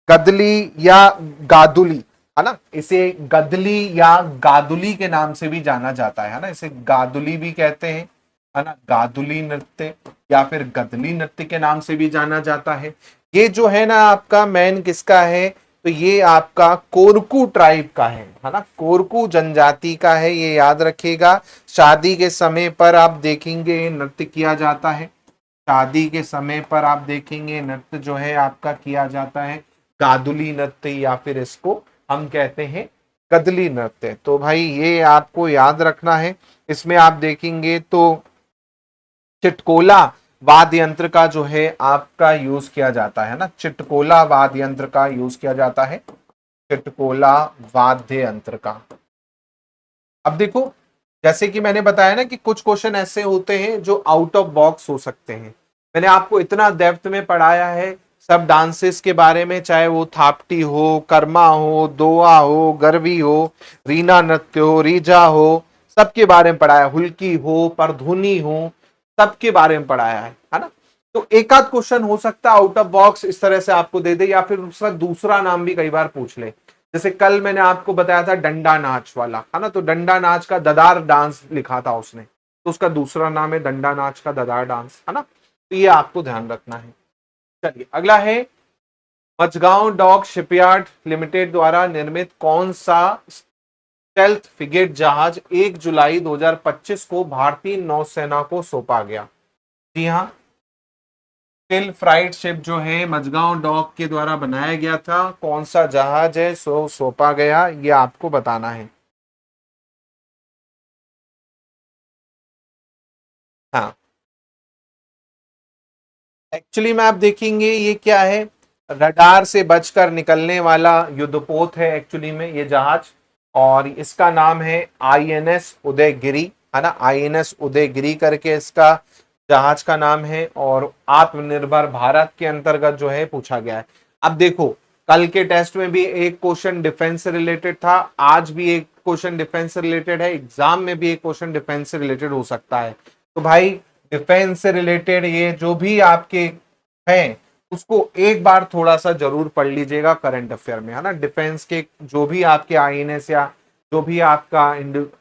गदली या गादुली, है ना, इसे गदली या गादुली के नाम से भी जाना जाता है ना, इसे गादुली भी कहते हैं, है ना, गादुली नृत्य या फिर गदली नृत्य के नाम से भी जाना जाता है। ये जो है ना आपका मैन किसका है, तो ये आपका कोरकू ट्राइब का है ना, कोरकू जनजाति का है, ये याद रखिएगा। शादी के समय पर आप देखेंगे नृत्य किया जाता है, शादी के समय पर आप देखेंगे नृत्य जो है आपका किया जाता है गादुली नृत्य या फिर इसको हम कहते हैं कदली नृत्य। तो भाई ये आपको याद रखना है। इसमें आप देखेंगे तो चिटकोला वाद्य यंत्र का जो है आपका यूज किया जाता है ना, चिटकोला वाद्य यंत्र का यूज किया जाता है, चिटकोला वाद्य यंत्र का। अब देखो, जैसे कि मैंने बताया ना कि कुछ क्वेश्चन ऐसे होते हैं जो आउट ऑफ बॉक्स हो सकते हैं। मैंने आपको इतना डेप्थ में पढ़ाया है सब डांसेस के बारे में, चाहे वो थापटी हो, कर्मा हो, दोआ हो, गरबी हो, रीना नृत्य हो, रीजा हो, सबके बारे में पढ़ाया, हुल्की हो, परधुनी हो, सबके बारे में पढ़ाया है ना। तो एक आध क्वेश्चन हो सकता है आउट ऑफ बॉक्स इस तरह से आपको दे दे, या फिर उसका दूसरा नाम भी कई बार पूछ ले। जैसे कल मैंने आपको बताया था डंडा नाच वाला, है ना, तो डंडा नाच का ददार डांस लिखा था उसने, तो उसका दूसरा नाम है डंडा नाच का ददार डांस, है ना, तो ये आपको ध्यान रखना है। चलिए अगला है, मझगांव डॉक शिपयार्ड लिमिटेड द्वारा निर्मित कौन सा स्टेल्थ फ्रिगेट जहाज 1 जुलाई 2025 को भारतीय नौसेना को सौंपा गया। जी हाँ, स्टिल फ्राइट शिप जो है मझगांव डॉक के द्वारा बनाया गया था, कौन सा जहाज है सो सौंपा गया ये आपको बताना है। हाँ, एक्चुअली में आप देखेंगे ये क्या है, रडार से बचकर निकलने वाला युद्धपोत है एक्चुअली में ये जहाज, और इसका नाम है आईएनएस उदयगिरी, है ना, आईएनएस उदयगिरी करके इसका जहाज का नाम है, और आत्मनिर्भर भारत के अंतर्गत जो है पूछा गया है। अब देखो, कल के टेस्ट में भी एक क्वेश्चन डिफेंस से रिलेटेड था, आज भी एक क्वेश्चन डिफेंस से रिलेटेड है, एग्जाम में भी एक क्वेश्चन डिफेंस से रिलेटेड हो सकता है। तो भाई डिफेंस से रिलेटेड ये जो भी आपके हैं उसको एक बार थोड़ा सा जरूर पढ़ लीजिएगा करंट अफेयर में, है ना। डिफेंस के जो भी आपके आईएनएस या जो भी आपका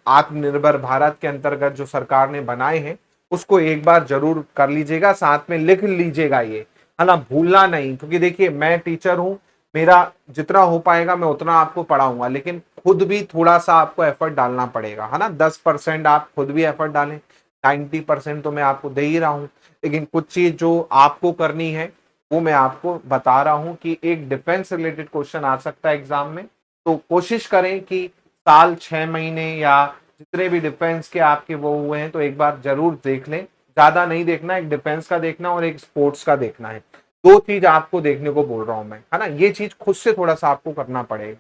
आत्मनिर्भर भारत के अंतर्गत जो सरकार ने बनाए हैं उसको एक बार जरूर कर लीजिएगा, साथ में लिख लीजिएगा ये, है ना, भूलना नहीं, क्योंकि देखिए मैं टीचर हूं, मेरा जितना हो पाएगा मैं उतना आपको पढ़ाऊंगा, लेकिन खुद भी थोड़ा सा आपको एफर्ट डालना पड़ेगा, है ना। 10% आप खुद भी एफर्ट डालें, 90% तो मैं आपको दे ही रहा हूं, लेकिन कुछ चीज जो आपको करनी है वो मैं आपको बता रहा हूं कि एक डिफेंस रिलेटेड क्वेश्चन आ सकता है एग्जाम में, तो कोशिश करें कि साल 6 महीने या जितने भी डिफेंस के आपके वो हुए हैं तो एक बार जरूर देख लें। ज्यादा नहीं देखना, एक डिफेंस का देखना और एक स्पोर्ट्स का देखना है, दो चीज आपको देखने को बोल रहा हूं मैं, है ना। ये चीज खुद से थोड़ा सा आपको करना पड़ेगा।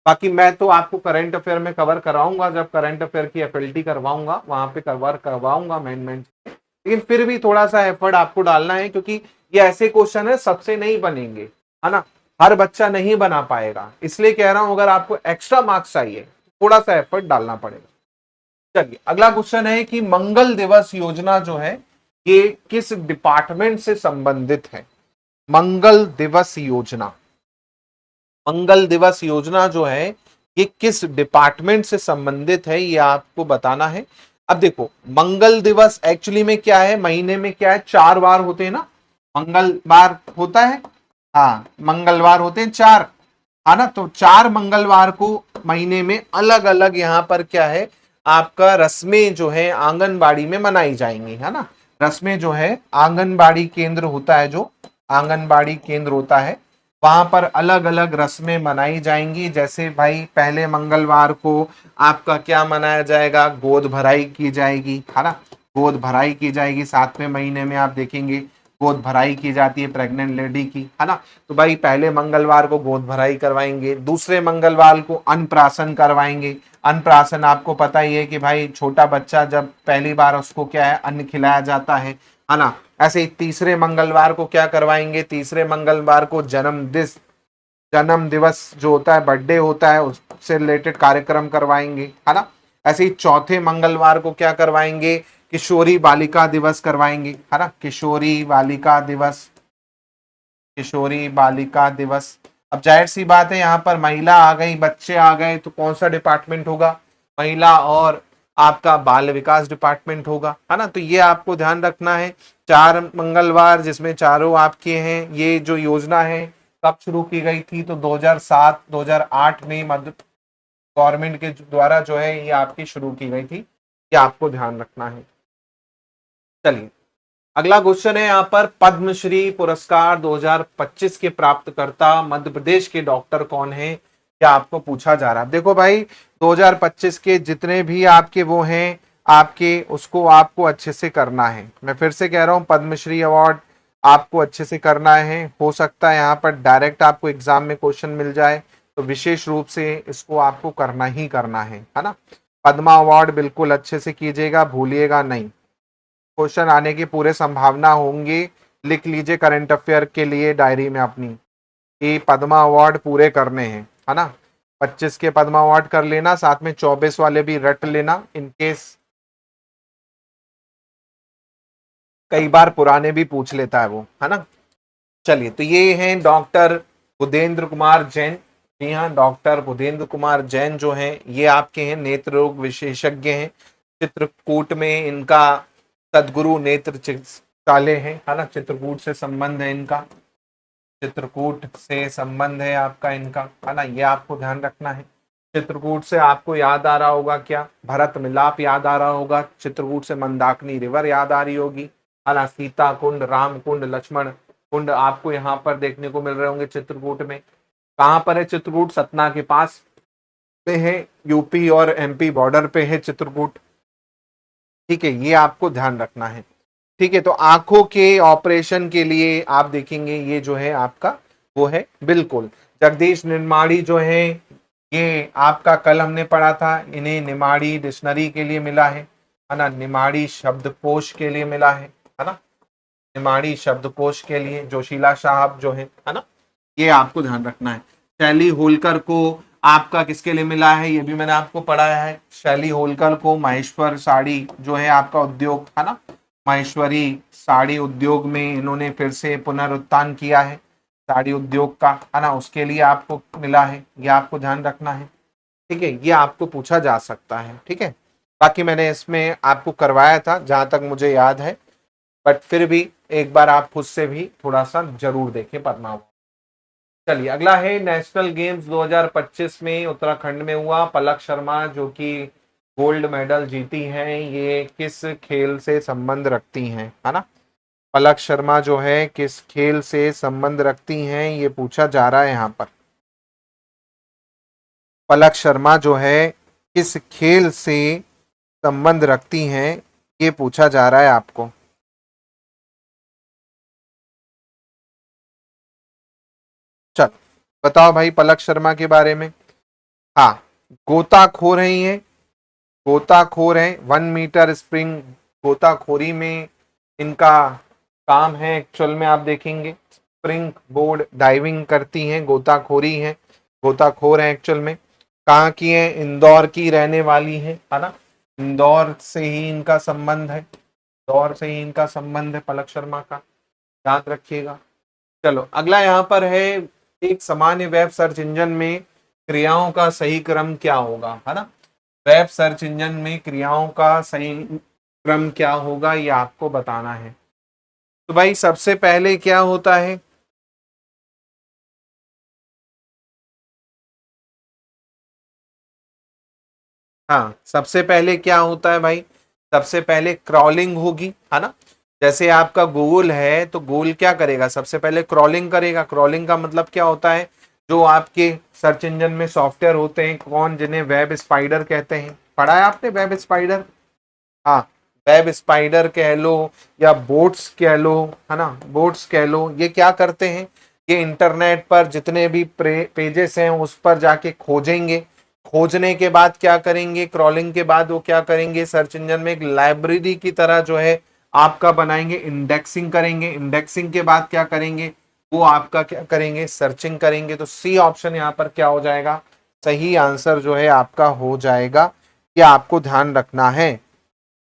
बाकी मैं तो आपको करंट अफेयर में कवर कराऊंगा, जब करंट अफेयर की एफएलटी करवाऊंगा वहां पे कवर करवाऊंगा मैन, लेकिन फिर भी थोड़ा सा एफर्ट आपको डालना है, क्योंकि ये ऐसे क्वेश्चन है सबसे नहीं बनेंगे, है ना, हर बच्चा नहीं बना पाएगा, इसलिए कह रहा हूं अगर आपको एक्स्ट्रा मार्क्स चाहिए थोड़ा सा एफर्ट डालना पड़ेगा। चलिए अगला क्वेश्चन है कि मंगल दिवस योजना जो है ये किस डिपार्टमेंट से संबंधित है। मंगल दिवस योजना, मंगल दिवस योजना जो है ये किस डिपार्टमेंट से संबंधित है ये आपको बताना है। अब देखो, मंगल दिवस एक्चुअली में क्या है, महीने में क्या है, 4 बार होते हैं ना, मंगलवार होता है, हाँ मंगलवार होते हैं 4, है ना, तो 4 मंगलवार को महीने में अलग अलग यहाँ पर क्या है आपका रस्में जो है आंगनबाड़ी में मनाई जाएंगी, है ना। रस्में जो है आंगनबाड़ी केंद्र होता है, जो आंगनबाड़ी केंद्र होता है वहां पर अलग अलग रस्में मनाई जाएंगी। जैसे भाई पहले मंगलवार को आपका क्या मनाया जाएगा, गोद भराई की जाएगी, है ना, गोद भराई की जाएगी। 7वें महीने में आप देखेंगे गोद भराई की जाती है प्रेग्नेंट लेडी की, है ना। तो भाई पहले मंगलवार को गोद भराई करवाएंगे, दूसरे मंगलवार को अन्नप्राशन करवाएंगे। अन्नप्राशन आपको पता ही है कि भाई छोटा बच्चा जब पहली बार उसको क्या है अन्न खिलाया जाता है ना। ऐसे ही तीसरे मंगलवार को क्या करवाएंगे, तीसरे मंगलवार को जन्म दिवस जो होता है, बर्थडे होता है, उससे रिलेटेड कार्यक्रम करवाएंगे, है ना। ऐसे ही चौथे मंगलवार को क्या करवाएंगे, किशोरी बालिका दिवस करवाएंगे, है ना। किशोरी बालिका दिवस, किशोरी बालिका दिवस। अब जाहिर सी बात है यहाँ पर महिला आ गई, बच्चे आ गए, तो कौन सा डिपार्टमेंट होगा, महिला और आपका बाल विकास डिपार्टमेंट होगा, है ना। तो ये आपको ध्यान रखना है। 4 मंगलवार जिसमें चारों आपके हैं। ये जो योजना है कब शुरू की गई थी, तो 2007-2008 में मध्य गवर्नमेंट के द्वारा जो है ये आपकी शुरू की गई थी। ये आपको ध्यान रखना है। चलिए अगला क्वेश्चन है यहाँ पर, पद्मश्री पुरस्कार 2025 के प्राप्तकर्ता मध्य प्रदेश के डॉक्टर कौन है, क्या आपको पूछा जा रहा है। देखो भाई 2025 के जितने भी आपके वो हैं आपके, उसको आपको अच्छे से करना है। मैं फिर से कह रहा हूँ, पद्मश्री अवार्ड आपको अच्छे से करना है। हो सकता है यहाँ पर डायरेक्ट आपको एग्जाम में क्वेश्चन मिल जाए, तो विशेष रूप से इसको आपको करना ही करना है ना। पद्मा अवार्ड बिल्कुल अच्छे से कीजिएगा, भूलिएगा नहीं। क्वेश्चन आने की पूरे संभावना होंगी। लिख लीजिए करंट अफेयर के लिए डायरी में अपनी कि पद्मा अवार्ड पूरे करने हैं, है ना। 25 के पद्मा अवार्ड कर लेना, साथ में 24 वाले भी रट लेना इनकेस कई बार पुराने भी पूछ लेता है वो, है ना। चलिए तो ये हैं डॉक्टर बुधेंद्र कुमार जैन। जी हाँ, डॉक्टर बुधेंद्र कुमार जैन जो हैं ये आपके हैं नेत्र रोग विशेषज्ञ हैं। चित्रकूट में इनका सदगुरु नेत्र चिकित्सालय है ना। चित्रकूट से संबंध है इनका, चित्रकूट से संबंध है आपका इनका, है ना। ये आपको ध्यान रखना है। चित्रकूट से आपको याद आ रहा होगा क्या, भरत मिलाप याद आ रहा होगा, चित्रकूट से मंदाकिनी रिवर याद आ रही होगी, है ना। सीता कुंड, राम कुंड, लक्ष्मण कुंड आपको यहाँ पर देखने को मिल रहे होंगे चित्रकूट में। कहाँ पर है चित्रकूट, सतना के पास पे है, यूपी और एमपी बॉर्डर पे है चित्रकूट। ठीक है, ये आपको ध्यान रखना है। ठीक है, तो आंखों के ऑपरेशन के लिए आप देखेंगे ये जो है आपका वो है बिल्कुल जगदीश निर्माणी जो है, ये आपका कल हमने पढ़ा था, इन्हें निमाड़ी डिक्शनरी के लिए मिला है ना। निमाड़ी शब्दकोश के लिए मिला है ना। निमाड़ी शब्दकोश के लिए जोशीला साहब जो है ना। ये आपको ध्यान रखना है। शैली होलकर को आपका किसके लिए मिला है, ये भी मैंने आपको पढ़ाया है। शैली होलकर को माहेश्वर साड़ी जो है आपका उद्योग था ना, माहेश्वरी साड़ी उद्योग में इन्होंने फिर से पुनरुत्थान किया है साड़ी उद्योग का, है ना, उसके लिए आपको मिला है। ये आपको ध्यान रखना है। ठीक है, ये आपको पूछा जा सकता है। ठीक है, बाकी मैंने इसमें आपको करवाया था जहां तक मुझे याद है, बट फिर भी एक बार आप खुद से भी थोड़ा सा जरूर देखें पढ़ना। चलिए अगला है, नेशनल गेम्स 2025 में उत्तराखंड में हुआ, पलक शर्मा जो कि गोल्ड मेडल जीती हैं, ये किस खेल से संबंध रखती हैं, है ना। पलक शर्मा जो है किस खेल से संबंध रखती हैं, ये पूछा जा रहा है यहाँ पर। पलक शर्मा जो है किस खेल से संबंध रखती हैं, ये पूछा जा रहा है आपको। चल बताओ भाई पलक शर्मा के बारे में। हाँ, गोताखोर है ये, गोताखोर है। 1 मीटर स्प्रिंग गोताखोरी में इनका काम है। एक्चुअल में आप देखेंगे स्प्रिंग बोर्ड डाइविंग करती हैं, गोताखोरी है, गोताखोर है एक्चुअल में। कहाँ की है, इंदौर की रहने वाली है ना। इंदौर से ही इनका संबंध है, इंदौर से ही इनका संबंध है पलक शर्मा का, याद रखिएगा। चलो अगला यहाँ पर है, एक सामान्य वेब सर्च इंजन में क्रियाओं का सही क्रम क्या होगा, है ना। वेब सर्च इंजन में क्रियाओं का सही क्रम क्या होगा, ये आपको बताना है। तो भाई सबसे पहले क्या होता है, हाँ सबसे पहले क्या होता है भाई, सबसे पहले क्रॉलिंग होगी, है ना। जैसे आपका गूगल है तो गूगल क्या करेगा, सबसे पहले क्रॉलिंग करेगा। क्रॉलिंग का मतलब क्या होता है, जो आपके सर्च इंजन में सॉफ्टवेयर होते हैं कौन, जिन्हें वेब स्पाइडर कहते हैं, पढ़ा है आपने वेब स्पाइडर। हाँ, वेब स्पाइडर कह लो या बोट्स कह लो, है ना, बोट्स कह लो, ये क्या करते हैं, ये इंटरनेट पर जितने भी पेजेस हैं उस पर जाके खोजेंगे, खोजने के बाद क्या करेंगे, क्रॉलिंग के बाद वो क्या करेंगे, सर्च इंजन में एक लाइब्रेरी की तरह जो है आपका बनाएंगे, इंडेक्सिंग करेंगे, इंडेक्सिंग के बाद क्या करेंगे, वो आपका क्या करेंगे, सर्चिंग करेंगे। तो सी ऑप्शन यहाँ पर क्या हो जाएगा, सही आंसर जो है आपका हो जाएगा। ये आपको ध्यान रखना है।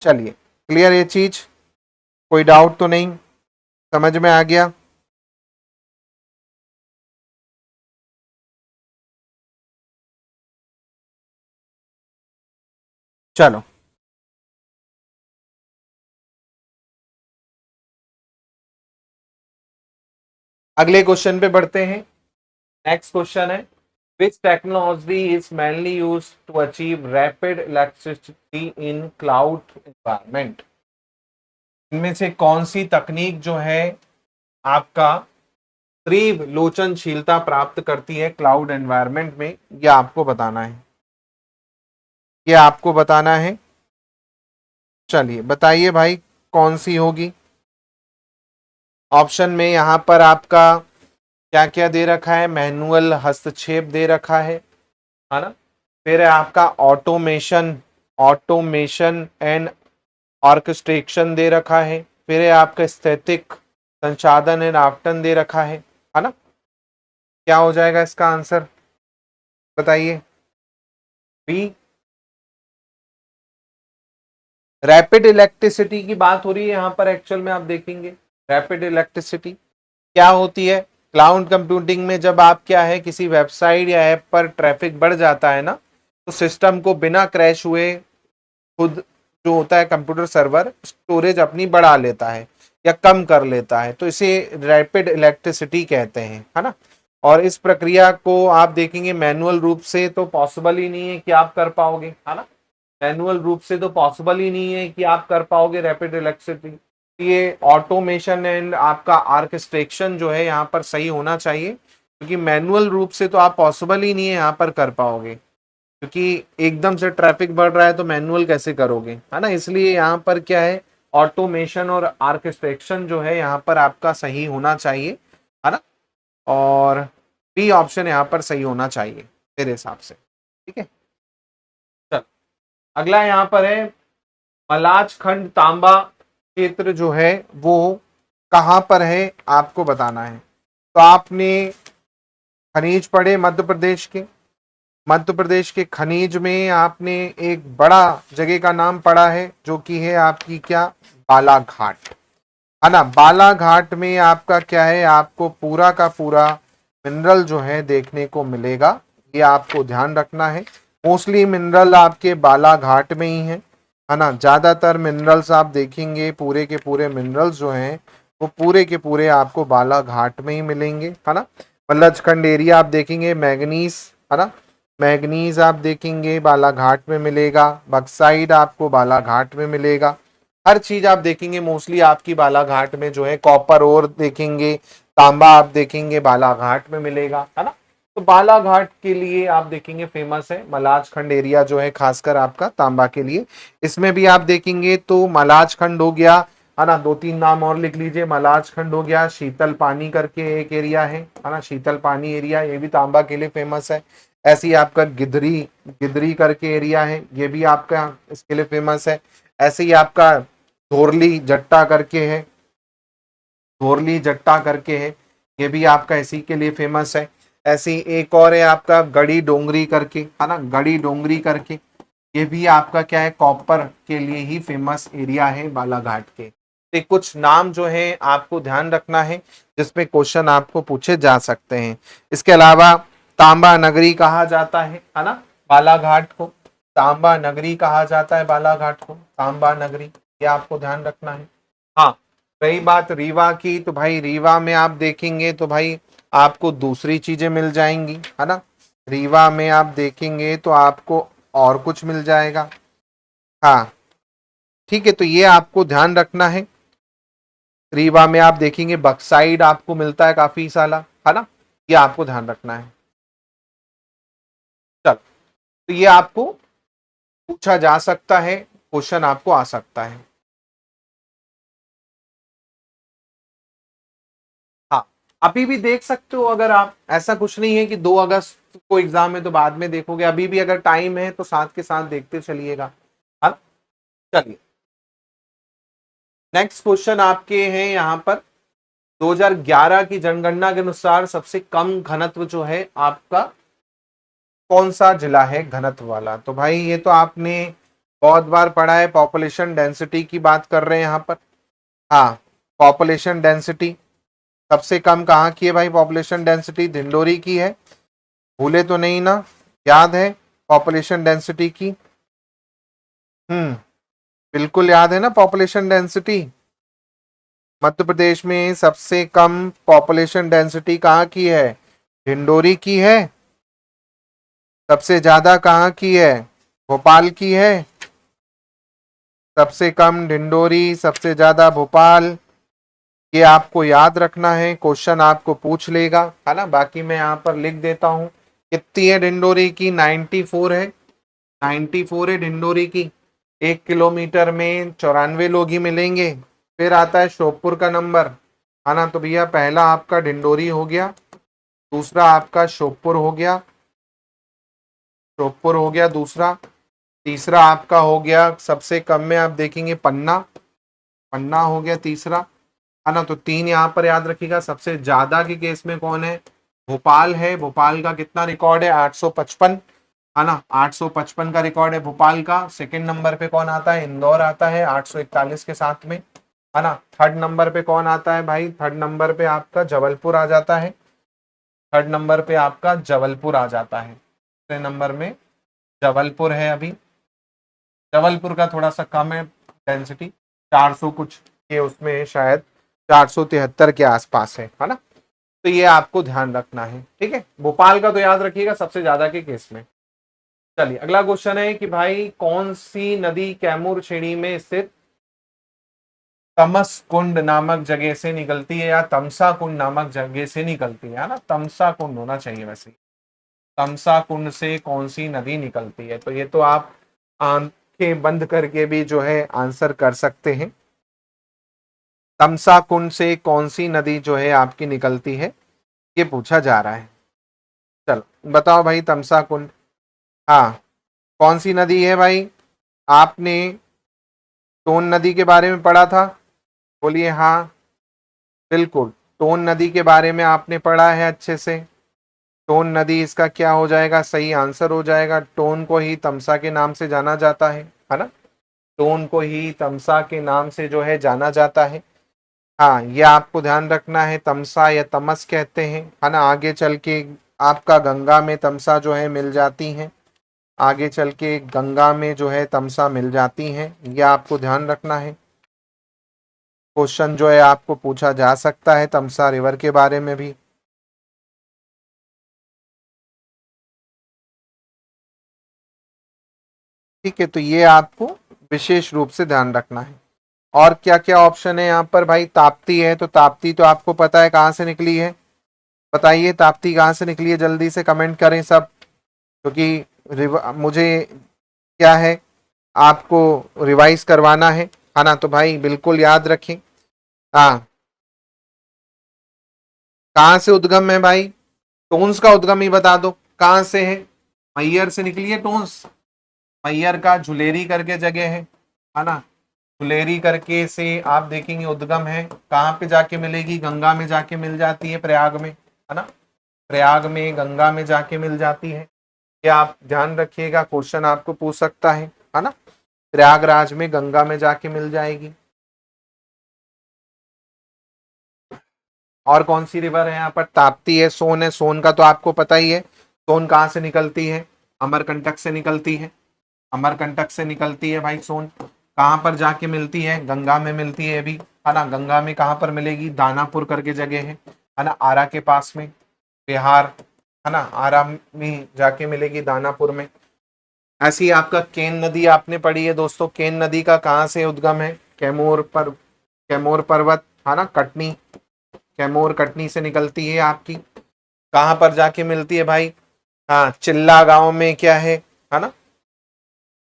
चलिए, क्लियर ये चीज, कोई डाउट तो नहीं, समझ में आ गया। चलो अगले क्वेश्चन पे बढ़ते हैं। नेक्स्ट क्वेश्चन है, which technology is mainly use to achieve rapid electricity in cloud environment. इनमें से कौन सी तकनीक जो है आपका तीव्र लोचनशीलता प्राप्त करती है क्लाउड एनवायरमेंट में, यह आपको बताना है, ये आपको बताना है। चलिए बताइए भाई, कौन सी होगी। ऑप्शन में यहां पर आपका क्या क्या दे रखा है, मैनुअल हस्तक्षेप दे रखा है ना, फिर है आपका ऑटोमेशन, ऑटोमेशन एंड ऑर्केस्ट्रेशन दे रखा है, फिर है आपका स्थैतिक संसाधन एंड आवंटन दे रखा है ना। क्या हो जाएगा इसका आंसर, बताइए। बी, रैपिड इलेक्ट्रिसिटी की बात हो रही है यहां पर, एक्चुअल में आप देखेंगे रैपिड इलेक्ट्रिसिटी क्या होती है, क्लाउड कंप्यूटिंग में जब आप क्या है किसी वेबसाइट या ऐप पर ट्रैफिक बढ़ जाता है ना, तो सिस्टम को बिना क्रैश हुए खुद जो होता है कंप्यूटर सर्वर स्टोरेज अपनी बढ़ा लेता है या कम कर लेता है, तो इसे रैपिड इलेक्ट्रिसिटी कहते हैं, है ना। और इस प्रक्रिया को आप देखेंगे मैनुअल रूप से तो पॉसिबल ही नहीं है कि आप कर पाओगे, है ना, मैनुअल रूप से तो पॉसिबल ही नहीं है कि आप कर पाओगे रैपिड इलेक्ट्रिसिटी। ये ऑटोमेशन एंड आपका आर्केस्ट्रेशन जो है यहाँ पर सही होना चाहिए, क्योंकि मैनुअल रूप से तो आप पॉसिबल ही नहीं है यहाँ पर कर पाओगे, क्योंकि एकदम से ट्रैफिक बढ़ रहा है तो मैनुअल कैसे करोगे, है ना। इसलिए यहाँ पर क्या है, ऑटोमेशन और आर्केस्ट्रेशन जो है यहाँ पर आपका सही होना चाहिए, है ना। और बी ऑप्शन यहाँ पर सही होना चाहिए मेरे हिसाब से, ठीक है। चल अगला यहाँ पर है, मलाज खंड तांबा क्षेत्र जो है वो कहाँ पर है आपको बताना है। तो आपने खनिज पढ़े मध्य प्रदेश के, मध्य प्रदेश के खनिज में आपने एक बड़ा जगह का नाम पढ़ा है जो कि है आपकी क्या, बालाघाट, है ना। बालाघाट में आपका क्या है, आपको पूरा का पूरा मिनरल जो है देखने को मिलेगा, ये आपको ध्यान रखना है। मोस्टली मिनरल आपके बालाघाट में ही है ना। ज्यादातर मिनरल्स आप देखेंगे, पूरे के पूरे मिनरल्स जो हैं वो पूरे के पूरे आपको बालाघाट में ही मिलेंगे, है ना। मल्लजखंड एरिया आप देखेंगे, मैग्नीज, है ना, मैग्नीज आप देखेंगे बालाघाट में मिलेगा, बक्साइड आपको बालाघाट में मिलेगा, हर चीज आप देखेंगे मोस्टली आपकी बालाघाट में जो है, कॉपर और देखेंगे, तांबा आप देखेंगे बालाघाट में मिलेगा, है ना। तो बालाघाट के लिए आप देखेंगे फेमस है, मलाज खंड एरिया जो है खासकर आपका तांबा के लिए। इसमें भी आप देखेंगे तो मलाज खंड हो गया, है ना, दो तीन नाम और लिख लीजिए, मलाज खंड हो गया, शीतल पानी करके एक एरिया है ना, शीतल पानी एरिया, ये भी तांबा के लिए फेमस है। ऐसे ही आपका गिदरी, गिदरी करके एरिया है, ये भी आपका इसके लिए फेमस है। ऐसे ही आपका धोरली जट्टा करके है, धोरली जट्टा करके है, ये भी आपका इसी के लिए फेमस है। ऐसे ही एक और है आपका गड़ी डोंगरी करके, है ना, गड़ी डोंगरी करके, ये भी आपका क्या है, कॉपर के लिए ही फेमस एरिया है बालाघाट के। तो कुछ नाम जो है आपको ध्यान रखना है जिसपे क्वेश्चन आपको पूछे जा सकते हैं। इसके अलावा तांबा नगरी कहा जाता है ना बालाघाट को, तांबा नगरी कहा जाता है बालाघाट को, तांबा नगरी, ये आपको ध्यान रखना है। हाँ, रही बात रीवा की, तो भाई रीवा में आप देखेंगे तो भाई आपको दूसरी चीजें मिल जाएंगी, है ना। रीवा में आप देखेंगे तो आपको और कुछ मिल जाएगा। हाँ ठीक है, तो ये आपको ध्यान रखना है। रीवा में आप देखेंगे बक्साइड आपको मिलता है काफी साला, है ना, ये आपको ध्यान रखना है। चल, तो ये आपको पूछा जा सकता है, क्वेश्चन आपको आ सकता है। अभी भी देख सकते हो अगर आप, ऐसा कुछ नहीं है कि 2 अगस्त को एग्जाम है तो बाद में देखोगे, अभी भी अगर टाइम है तो साथ के साथ देखते चलिएगा। हाँ, चलिए नेक्स्ट क्वेश्चन आपके हैं यहाँ पर। 2011 की जनगणना के अनुसार सबसे कम घनत्व जो है आपका कौन सा जिला है घनत्व वाला? तो भाई ये तो आपने बहुत बार पढ़ा है, पॉपुलेशन डेंसिटी की बात कर रहे हैं यहाँ पर। हाँ, पॉपुलेशन डेंसिटी सबसे कम कहाँ की है भाई? पॉपुलेशन डेंसिटी ढिंडोरी की है, भूले तो नहीं ना? याद है पॉपुलेशन डेंसिटी की? बिल्कुल याद है ना पॉपुलेशन डेंसिटी। मध्य प्रदेश में सबसे कम पॉपुलेशन डेंसिटी कहाँ की है? ढिंडोरी की है। सबसे ज्यादा कहाँ की है? भोपाल की है। सबसे कम ढिंडोरी, सबसे ज्यादा भोपाल। ये आपको याद रखना है, क्वेश्चन आपको पूछ लेगा, है ना। बाकी मैं यहाँ पर लिख देता हूँ। कितनी है ढिंडोरी की? 94 है। 94 है ढिंडोरी की। 1 किलोमीटर में 94 लोग ही मिलेंगे। फिर आता है श्योपुर का नंबर, है ना। तो भैया पहला आपका ढिंडोरी हो गया, दूसरा आपका श्योपुर हो गया, श्योपुर हो गया दूसरा। तीसरा आपका हो गया, सबसे कम में आप देखेंगे पन्ना, पन्ना हो गया तीसरा, है ना। तो 3 यहाँ पर याद रखिएगा। सबसे ज्यादा के केस में कौन है? भोपाल है। भोपाल का कितना रिकॉर्ड है? 855, है ना। 855 का रिकॉर्ड है भोपाल का। सेकंड नंबर पे कौन आता है? इंदौर आता है 841 के साथ में, है ना। थर्ड नंबर पे कौन आता है भाई? थर्ड नंबर पे आपका जबलपुर आ जाता है। थर्ड नंबर पे आपका जबलपुर आ जाता है। तीसरे नंबर में जबलपुर है। अभी जबलपुर का थोड़ा सा कम है डेंसिटी, 400 कुछ के उसमें है शायद, 473 के आसपास है ना। तो ये आपको ध्यान रखना है, ठीक है। भोपाल का तो याद रखिएगा सबसे ज्यादा के केस में। चलिए अगला क्वेश्चन है कि भाई कौन सी नदी कैमूर श्रेणी में स्थित तमस कुंड नामक जगह से निकलती है, या तमसा कुंड नामक जगह से निकलती है ना। तमसा कुंड होना चाहिए वैसे। तमसा कुंड से कौन सी नदी निकलती है? तो ये तो आप आंखें बंद करके भी जो है आंसर कर सकते हैं। तमसा कुंड से कौन सी नदी जो है आपकी निकलती है, ये पूछा जा रहा है। चलो बताओ भाई, तमसा कुंड, हाँ कौन सी नदी है भाई? आपने टोन नदी के बारे में पढ़ा था? बोलिए हाँ, बिल्कुल। टोन नदी के बारे में आपने पढ़ा है अच्छे से। टोन नदी इसका क्या हो जाएगा? सही आंसर हो जाएगा। टोन को ही तमसा के नाम से जाना जाता है ना। टोन को ही तमसा के नाम से जो है जाना जाता है। हाँ, ये आपको ध्यान रखना है, तमसा या तमस कहते हैं, है ना। आगे चल के आपका गंगा में तमसा जो है मिल जाती हैं, आगे चल के गंगा में जो है तमसा मिल जाती हैं, ये आपको ध्यान रखना है। क्वेश्चन जो है आपको पूछा जा सकता है तमसा रिवर के बारे में भी। ठीक है, तो ये आपको विशेष रूप से ध्यान रखना है। और क्या क्या ऑप्शन है यहाँ पर भाई? ताप्ती है, तो ताप्ती तो आपको पता है कहाँ से निकली है? बताइए ताप्ती कहाँ से निकली है, जल्दी से कमेंट करें सब, क्योंकि मुझे क्या है, आपको रिवाइज करवाना है ना। तो भाई बिल्कुल याद रखें। हाँ, कहाँ से उद्गम है भाई? टोन्स का उद्गम ही बता दो, कहाँ से है? मैयर से निकली है टोन्स। मैयर का झुलेरी करके जगह है ना। झुलेरी करके से आप देखेंगे उद्गम है। कहाँ पे जाके मिलेगी? गंगा में जाके मिल जाती है, प्रयाग में, है ना। प्रयाग में गंगा में जाके मिल जाती है। ये आप ध्यान रखिएगा, क्वेश्चन आपको पूछ सकता है ना। प्रयागराज में गंगा में जाके मिल जाएगी। और कौन सी रिवर है यहाँ पर? ताप्ती है, सोन है। सोन का तो आपको पता ही है, सोन कहाँ से निकलती है? अमरकंटक से निकलती है। अमरकंटक से निकलती है भाई सोन। कहाँ पर जाके मिलती है? गंगा में मिलती है अभी, है ना। गंगा में कहाँ पर मिलेगी? दानापुर करके जगह है ना, आरा के पास में, बिहार, है ना। आरा में जाके मिलेगी, दानापुर में। ऐसी ही आपका केन नदी आपने पढ़ी है दोस्तों। केन नदी का कहाँ से उद्गम है? कैमोर पर्वत, है ना, कटनी, कैमोर कटनी से निकलती है आपकी। कहाँ पर जाके मिलती है भाई? हाँ, चिल्ला गांव में क्या है ना।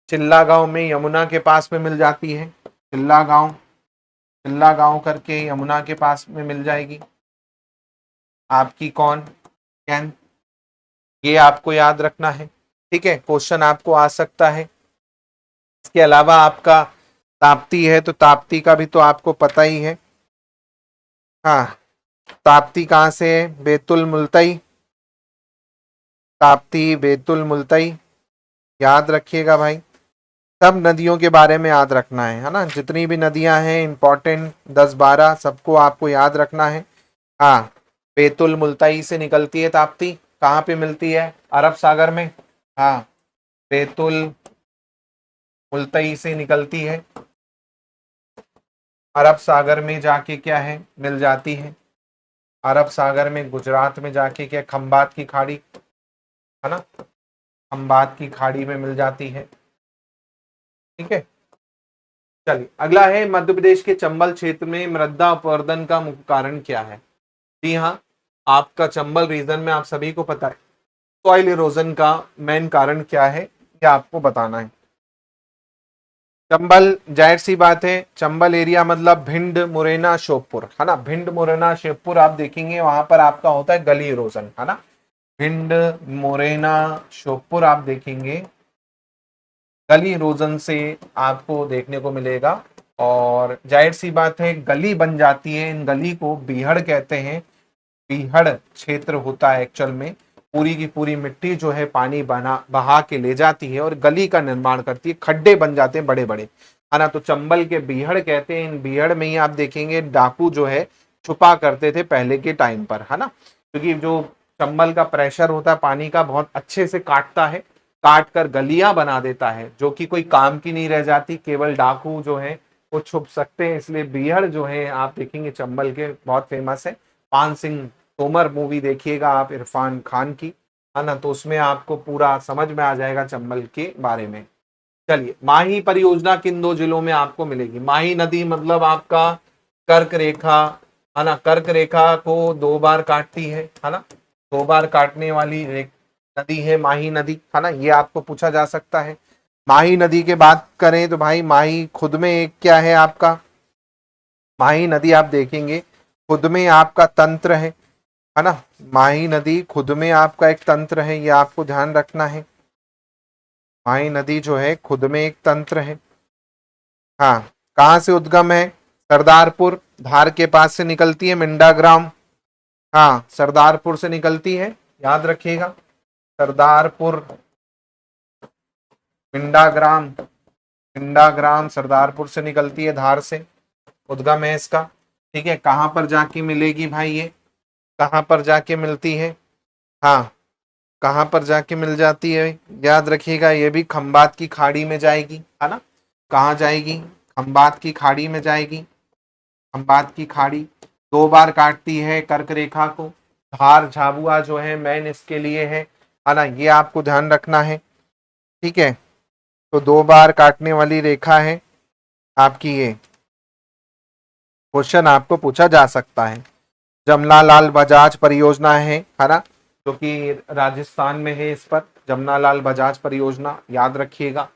चिल्ला गांव में यमुना के पास में मिल जाती है। चिल्ला गांव, चिल्ला गांव करके यमुना के पास में मिल जाएगी। आपकी कौन, कैन, ये आपको याद रखना है। ठीक है, क्वेश्चन आपको आ सकता है। इसके अलावा आपका ताप्ती है, तो ताप्ती का भी तो आपको पता ही है। हाँ, ताप्ती कहाँ से है, बैतुल मुल्तई, ताप्ती बैतुल मुल्तई, याद रखिएगा भाई। सब नदियों के बारे में याद रखना है ना, जितनी भी नदियां हैं इंपॉर्टेंट 10-12 सबको आपको याद रखना है। हाँ, बैतुल मुल्तई से निकलती है ताप्ती, कहाँ पे मिलती है, अरब सागर में। हाँ, बैतुल मुल्तई से निकलती है, अरब सागर में जाके क्या है, मिल जाती है। अरब सागर में गुजरात में जाके क्या, खंबात की खाड़ी, है ना, खंबात की खाड़ी में मिल जाती है। ठीक है, चलिए अगला है, मध्य प्रदेश के चंबल क्षेत्र में मृदा अपवर्तन का मुख्य कारण क्या है। जी हाँ, आपका चंबल रीजन में आप सभी को पता है सॉइल इरोजन का मेन कारण क्या है, ये आपको बताना है। चंबल, जाहिर सी बात है, चंबल एरिया मतलब भिंड मुरैना श्योपुर, है ना, भिंड मुरैना श्योपुर आप देखेंगे वहां पर आपका होता है गली इरोजन, है ना, भिंड मुरैना श्योपुर आप देखेंगे गली इरोजन से आपको देखने को मिलेगा। और जाहिर सी बात है गली बन जाती है, इन गली को बीहड़ कहते हैं, बीहड़ क्षेत्र होता है एक्चुअल में, पूरी की पूरी मिट्टी जो है पानी बहा के ले जाती है और गली का निर्माण करती है, खड्डे बन जाते हैं बड़े बड़े, है ना, तो चंबल के बीहड़ कहते हैं। इन बीहड़ में ही आप देखेंगे डाकू जो है छुपा करते थे पहले के टाइम पर, है ना, क्योंकि जो चंबल का प्रेशर होता है पानी का बहुत अच्छे से काटता है, काट कर गलियां बना देता है जो कि कोई काम की नहीं रह जाती, केवल डाकू जो है वो छुप सकते हैं, इसलिए बीहड़ जो है आप देखेंगे चंबल के बहुत फेमस है। पान सिंह तोमर मूवी देखिएगा आप इरफान खान की, है ना, तो उसमें आपको पूरा समझ में आ जाएगा चंबल के बारे में। चलिए, माही परियोजना किन दो जिलों में आपको मिलेगी। माही नदी मतलब आपका कर्क रेखा, है ना, कर्क रेखा को 2 बार काटती है ना, 2 बार काटने वाली नदी है माही नदी, है ना, ये आपको पूछा जा सकता है। माही नदी के बात करें तो भाई माही खुद में एक क्या है आपका, माही नदी आप देखेंगे खुद में आपका तंत्र है ना, माही नदी खुद में आपका एक तंत्र है, ये आपको ध्यान रखना है। माही नदी जो है खुद में एक तंत्र है। हाँ, कहाँ से उद्गम है, सरदारपुर धार के पास से निकलती है, मिंडाग्राम, हाँ सरदारपुर से निकलती है, याद रखिएगा, सरदारपुर, मिंडाग्राम, मिंडाग्राम सरदारपुर से निकलती है, धार से उद्गम है इसका। ठीक है, कहाँ पर जाके मिलेगी भाई, ये कहाँ पर जाके मिलती है, हाँ कहाँ पर जाके मिल जाती है, याद रखिएगा, ये भी खंबात की खाड़ी में जाएगी, है ना, कहाँ जाएगी, खंबात की खाड़ी में जाएगी, खंबात की खाड़ी। 2 बार काटती है कर्क रेखा को, धार झाबुआ जो है मेन इसके लिए है ना, ये आपको ध्यान रखना है। ठीक है, तो 2 बार काटने वाली रेखा है आपकी, ये क्वेश्चन आपको पूछा जा सकता है। जमनालाल बजाज परियोजना है ना, जो कि राजस्थान में है, इस पर जमनालाल बजाज परियोजना याद रखिएगा।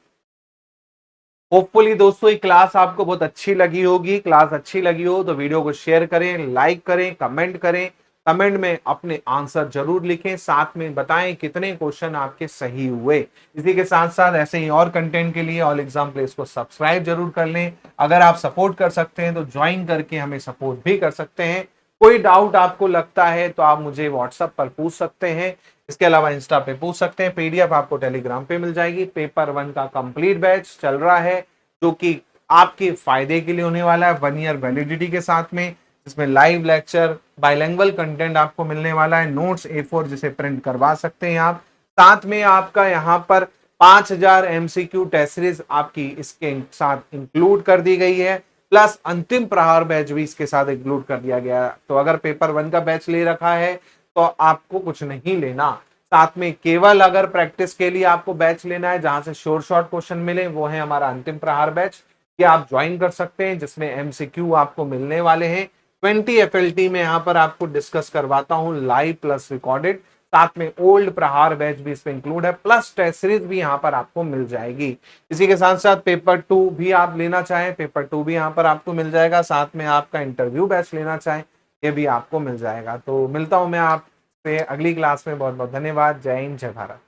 होपफुली दोस्तों ये क्लास आपको बहुत अच्छी लगी होगी, क्लास अच्छी लगी हो तो वीडियो को शेयर करें, लाइक करें, कमेंट करें, कमेंट में अपने आंसर जरूर लिखें, साथ में बताएं कितने क्वेश्चन आपके सही हुए। इसी के साथ साथ ऐसे ही और कंटेंट के लिए ऑल एग्जाम प्लेस को सब्सक्राइब जरूर कर लें। अगर आप सपोर्ट कर सकते हैं तो ज्वाइन करके हमें सपोर्ट भी कर सकते हैं। कोई डाउट आपको लगता है तो आप मुझे व्हाट्सएप पर पूछ सकते हैं, इसके अलावा इंस्टा पे पूछ सकते हैं, पीडीएफ आपको टेलीग्राम पे मिल जाएगी। पेपर 1 का कंप्लीट बैच चल रहा है जो कि आपके फायदे के लिए होने वाला है, 1 ईयर वैलिडिटी के साथ में, जिसमें लाइव लेक्चर, बाइलिंगुअल कंटेंट आपको मिलने वाला है, नोट्स A4 जिसे प्रिंट करवा सकते हैं आप, साथ में आपका यहाँ पर 5000 MCQ टेस्ट सीरीज आपकी इसके साथ इंक्लूड कर दी गई है, प्लस अंतिम प्रहार बैच भी इसके साथ इंक्लूड कर दिया गया है। तो अगर पेपर 1 का बैच ले रखा है तो आपको कुछ नहीं लेना, साथ में केवल अगर प्रैक्टिस के लिए आपको बैच लेना है जहां से शॉर्ट क्वेश्चन मिले, वो है हमारा अंतिम प्रहार बैच, कि आप ज्वाइन कर सकते हैं, जिसमें MCQ आपको मिलने वाले हैं। 20 FLT में यहाँ पर आपको डिस्कस करवाता हूँ लाइव प्लस रिकॉर्डेड, साथ में ओल्ड प्रहार बैच भी इसमें इंक्लूड है, प्लस टेस्ट सीरीज भी यहाँ पर आपको मिल जाएगी। इसी के साथ साथ पेपर 2 भी आप लेना चाहें, पेपर 2 भी यहाँ पर आपको मिल जाएगा, साथ में आपका इंटरव्यू बैच लेना चाहें ये भी आपको मिल जाएगा। तो मिलता हूँ मैं आपसे अगली क्लास में। बहुत बहुत धन्यवाद। जय हिंद, जय भारत।